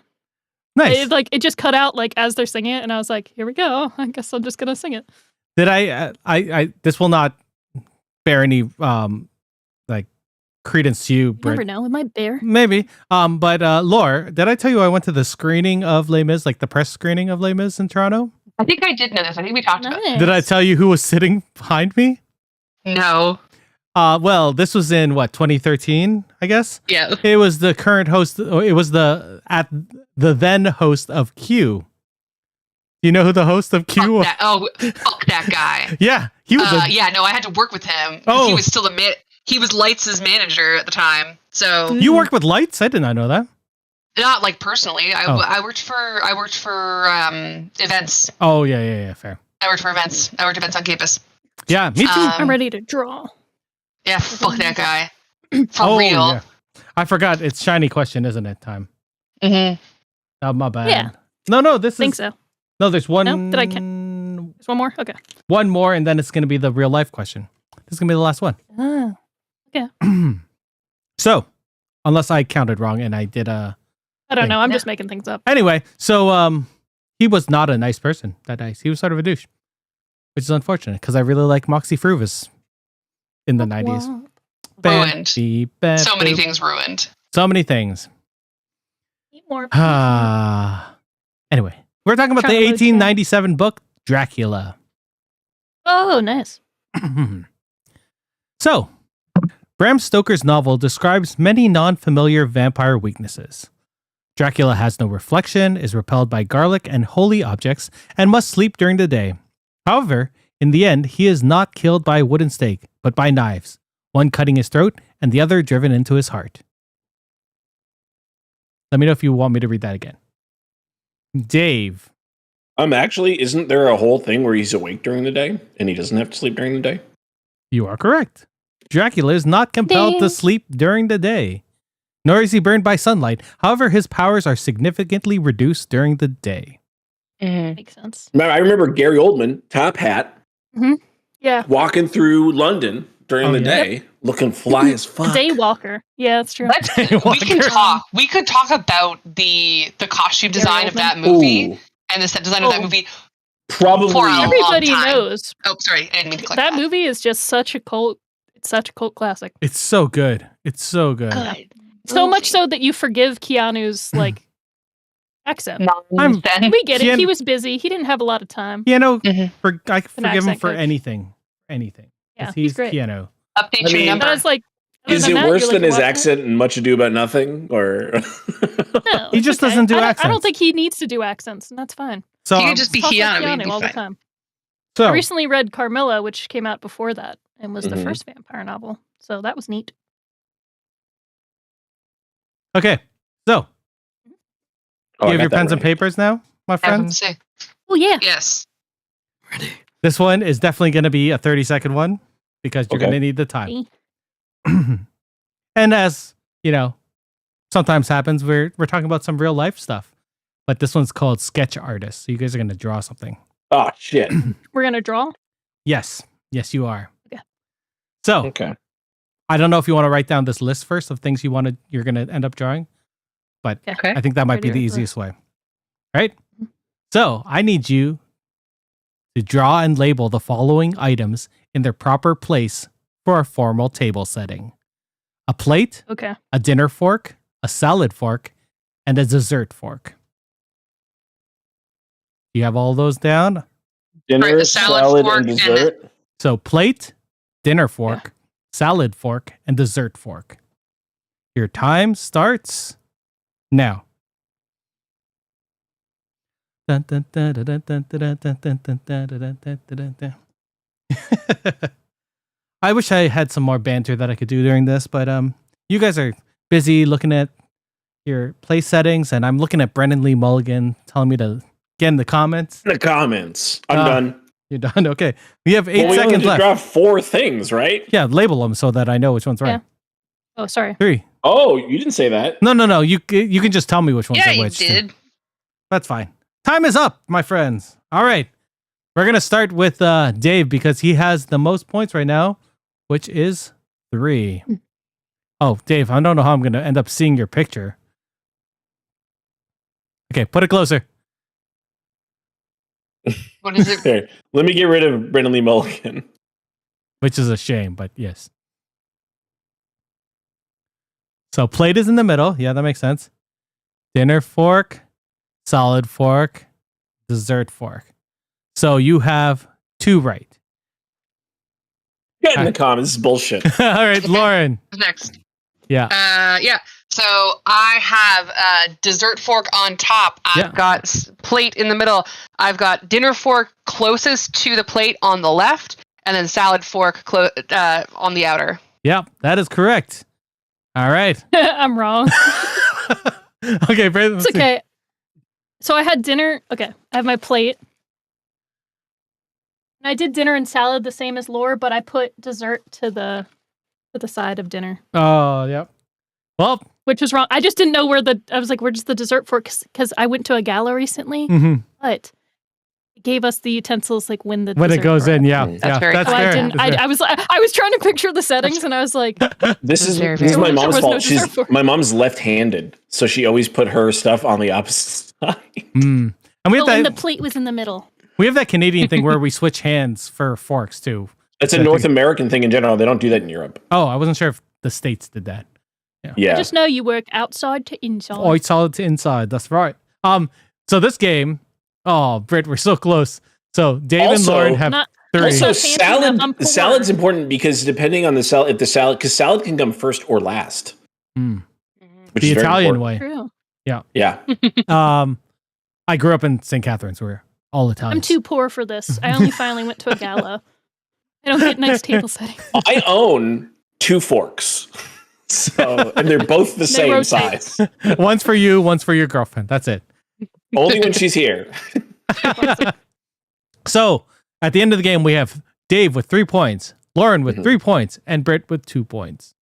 Nice. It just cut out like as they're singing it, and I was like, here we go. I guess I'm just gonna sing it. Did I this will not bear any like credence to you, You Britt. never know. It might bear. Maybe. But Laura, did I tell you I went to the screening of Les Mis, like the press screening of Les Mis in Toronto? I think I did know this. I think we talked about Nice. Did I tell you who was sitting behind me? it. No. Well, this was in 2013, I guess. Yeah. It was the current host. It was the then host of Q. You know who the host of Q was? Fuck that guy. Yeah, he was. Yeah, no, I had to work with him. Oh. He was still he was Lights' manager at the time. So You worked with Lights? I did not know that. not like personally. Oh. I worked for events. Oh yeah, fair. I worked for events. I worked events on campus. Yeah, me too. I'm ready to draw. Yeah, fuck that guy. For real. Yeah. I forgot. It's shiny question, isn't it? Time. Mm-hmm. Oh, my bad. Yeah. No. This I think is. so. No, there's one. No? Did I There's one more? Okay. One more, and then it's going to be the real life question. This is going to be the last one. So, unless I counted wrong and I did a. I don't thing. know. I'm just making things up. Anyway, so he was not a nice person. That nice. He was sort of a douche, which is unfortunate because I really like Moxie Fruvis in the 90s. Ruined. Bam, So many boop. things ruined. So many things. Eat more. Anyway, we're talking about the Trying to load 1897 book Dracula. Oh, nice. So, Bram Stoker's novel describes many non-familiar vampire weaknesses. Dracula has no reflection, is repelled by garlic and holy objects, and must sleep during the day. However, in the end, he is not killed by a wooden stake, but by knives, one cutting his throat and the other driven into his heart. Let me know if you want me to read that again. Dave. Actually, isn't there a whole thing where he's awake during the day and he doesn't have to sleep during the day? You are correct. Dracula is not compelled to Ding. sleep during the day, nor is he burned by sunlight. However, his powers are significantly reduced during the day. Mm-hmm. Makes sense. I remember Gary Oldman, top hat, Yeah. walking through London during the yeah. day, looking fly as fuck. Daywalker. Yeah, that's true. We could talk about the costume design of that movie Ooh, and the set design of that movie. probably. For a long Everybody time. knows Oh, sorry, I didn't mean to click that movie is just such a cult. It's such a cult classic. It's so good. It's so good. Good. So much so that you forgive Keanu's accent. Nonsense. We get it. Keanu- He was busy. He didn't have a lot of time. Mhm. I can forgive him accent for coach. anything. Anything. 'Cause Yeah, he's he's great. Keanu. Update I your mean- number. But it's like, other Is than it that, worse you're than his watching it? accent in Much Ado About Nothing? Or No, He it's just okay. doesn't do I accents. don't think he needs to do accents, and that's fine. So, He could just be Talk like Keanu. We'd Keanu be all the fine. time. I so recently read Carmilla, which came out before that, and was the Mhm. first vampire novel. So that was neat. okay. So, Oh, you I have got your that pens and right. papers now, my I have friends? to say. Oh yeah. Yes. This one is definitely going to be a 30-second one because you're Okay. going to need the time. Me. And as you know, sometimes happens, we're talking about some real life stuff, but this one's called Sketch Artist. So you guys are going to draw something. Oh shit. We're gonna draw. Yes, you are. Okay. So Okay. I don't know if you want to write down this list first of things you're going to end up drawing, but Okay. I think that might be the Ready, easiest way. Right? So I need you to draw and label the following items in their proper place for a formal table setting: a plate, Okay. a dinner fork, a salad fork, and a dessert fork. You have all those down? Dinner, Right, the salad, salad, fork, and and dessert. So plate, dinner fork, salad fork, and dessert fork. Your time starts now. I wish I had some more banter that I could do during this, but you guys are busy looking at your place settings, and I'm looking at Brendan Lee Mulligan telling me to get in the comments. In the comments. I'm Ah, done. You're done. Okay, we have 8 Well, we only seconds just left. draw 4 things, right? Yeah, label them so that I know which one's right. Yeah. Oh, sorry. 3. Oh, you didn't say that. No. You can just tell me which ones Yeah, are you which. did. That's fine. Time is up, my friends. All right. We're going to start with Dave because he has the most points right now, which is 3. Oh, Dave, I don't know how I'm going to end up seeing your picture. Okay, put it closer. What is it? Here, let me get rid of Brendan Lee Mulligan. Which is a shame, but yes. So plate is in the middle. Yeah, that makes sense. Dinner fork, salad fork, dessert fork. So you have 2 right. Get in the comments. This is bullshit. All right, Lauren. Next. Yeah. Yeah. So I have a dessert fork on top. I've got plate in the middle. I've got dinner fork closest to the plate on the left, and then salad fork on the outer. Yep, that is correct. All right. I'm wrong. Okay, Brandon. It's okay. So I had dinner. Okay, I have my plate. And I did dinner and salad the same as Lore, but I put dessert to the to the side of dinner. Oh, yep. Well, Which was wrong. I just didn't know I was like, where's the dessert fork? Because I went to a gala recently, mhm. but it gave us the utensils like when when it dessert goes in, arrived. yeah. That's yeah, very that's So fair. I fair. didn't. That's fair. I was trying to picture the settings, and I was like, This is Very, this is very my well. mom's There was no fault. dessert for it. My mom's left-handed, so she always put her stuff on the opposite side. Mm. And we have and the that. plate was in the middle. We have that Canadian thing where we switch hands for forks too. It's a I North think- American thing in general. They don't do that in Europe. Oh, I wasn't sure if the states did that. Yeah. Just know you work outside to inside. Oh, it's solid to inside. That's right. So this game. Oh, Britt, we're so close. So Dave and Also- Lauren have Not- 3. Also, So fancy enough, I'm poor. salad's important because depending on the salad, if the salad, because salad can come first or last, Mm. which The is very Italian important. way. True. Yeah. I grew up in St. Catharines. We're all Italians. I'm too poor for this. I only finally went to a gala. I don't get nice table settings. I own 2 forks, so and they're both the They same rotate. size. One's for you, one's for your girlfriend. That's it. Only when she's here. So at the end of the game, we have Dave with 3 points, Lauren with Mhm. 3 points, and Britt with 2 points.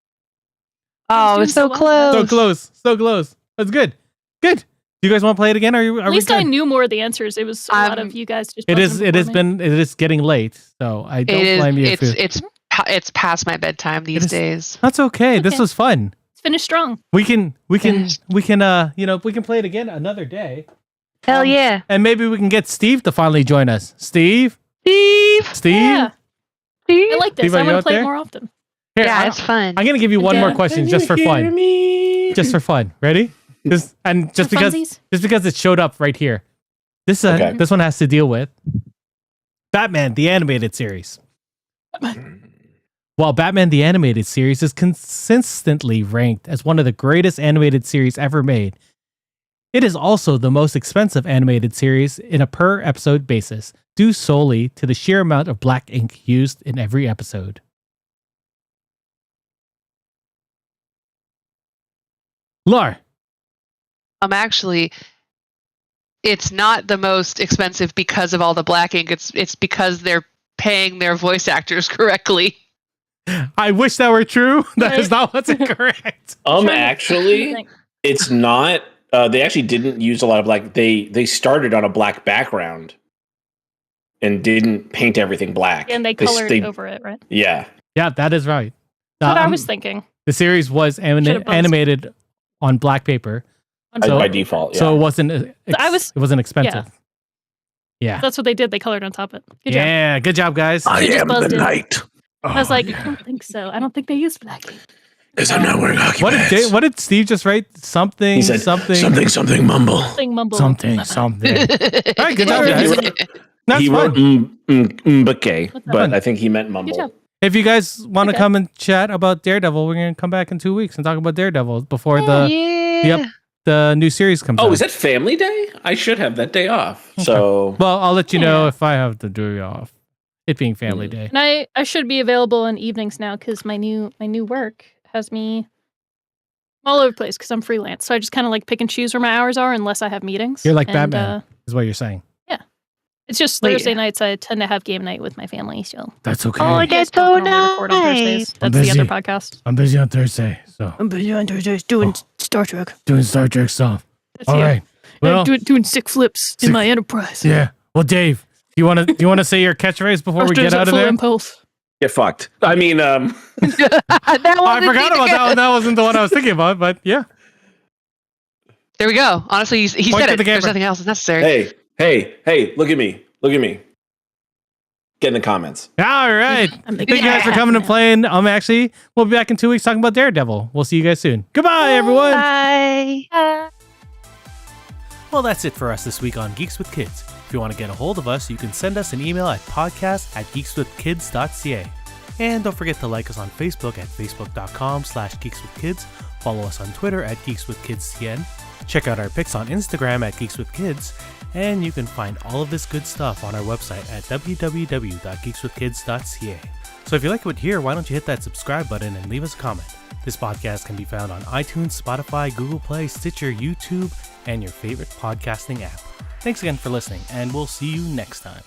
Oh, doing it's so so well. close. So close. So close. That's good. Good. Do you guys want to play it again? Are At we least good? I knew more of the answers. It was a lot of you guys just. It is. buzzing It has before me. been. It is getting late. So I don't It is. blame you. If you It's past my bedtime these is- days. that's okay. This Okay. was fun. Let's finish strong. We can. Finished. We can. We can play it again another day. Hell yeah, And maybe we can get Steve to finally join us. Steve. Steve. Steve. Yeah, Steve. I like this. Steve, are I you want out to play there? it more often. Here, Yeah, it's fun. I'm gonna give you one Yeah. more question just for fun. Just for fun. Ready? Just For because funsies? it showed up right here. This Okay. this one has to deal with Batman the animated series. While Batman the animated series is consistently ranked as one of the greatest animated series ever made, it is also the most expensive animated series in a per episode basis, due solely to the sheer amount of black ink used in every episode. Lar. Actually, it's not the most expensive because of all the black ink. It's because they're paying their voice actors correctly. I wish that were true. That Right. is not what's incorrect. Actually, Think. it's not. They actually didn't use a lot of black. They started on a black background and didn't paint everything black. And they colored over it, right? Yeah. Yeah, that is right. That's what I was thinking. The series was Should've buzzed. animated on black paper, So By default. Yeah. so it wasn't. It wasn't expensive. Yeah. that's what they did. They colored on top of it. Good job. Yeah. Good job, guys. I am the knight. I was like, I don't think so. I don't think they used black ink. Because I'm not wearing hockey What did Steve just write? Something. He said something. something mumble. Thing mumble. Something. Something. All right. Good job, He guys. wrote- That's he wrote fun. mbake, What's but that? I think he meant mumble. Good job. If you guys want to Okay. come and chat about Daredevil, we're gonna come back in 2 weeks and talk about Daredevil before yeah. the new series comes out. Oh, is that Family Day? I should have that day off. So Well, I'll let you know Yeah. if I have the day off. It being Family Day. And I should be available in evenings now because my new work has me all over the place because I'm freelance. So I just kind of like pick and choose where my hours are unless I have meetings. You're like And, Batman, is what you're saying. it's just Wait. Thursday nights. I tend to have game night with my family. So That's okay. Oh, you guys that's don't so normally record on Thursdays. nice. I'm That's the other busy. podcast. I'm busy on Thursday, so I'm busy on Thursdays doing Star Trek. doing Star Trek stuff. That's All it. right. Well, doing sick flips in Sick- my Enterprise. yeah. Well, Dave, do you want to say your catchphrase before we Thursdays get at out of full there? impulse. get fucked. I mean, That I wasn't forgot about that one. That wasn't the one I was thinking about, but yeah. There we go. Honestly, he Point said to it. the There's camera. nothing else necessary. hey, look at me. Get in the comments. All right. I'm Thank you guys for coming and playing. Actually, we'll be back in 2 weeks talking about Daredevil. We'll see you guys soon. Goodbye, everyone. Bye. Well, that's it for us this week on Geeks with Kids. If you want to get a hold of us, you can send us an email at podcast@geekswithkids.ca. And don't forget to like us on Facebook at facebook.com/geekswithkids. Follow us on Twitter at geekswithkidstn. Check out our pics on Instagram at geekswithkids. And you can find all of this good stuff on our website at www.geekswithkids.ca. So if you like what you hear, why don't you hit that subscribe button and leave us a comment. This podcast can be found on iTunes, Spotify, Google Play, Stitcher, YouTube, and your favorite podcasting app. Thanks again for listening, and we'll see you next time.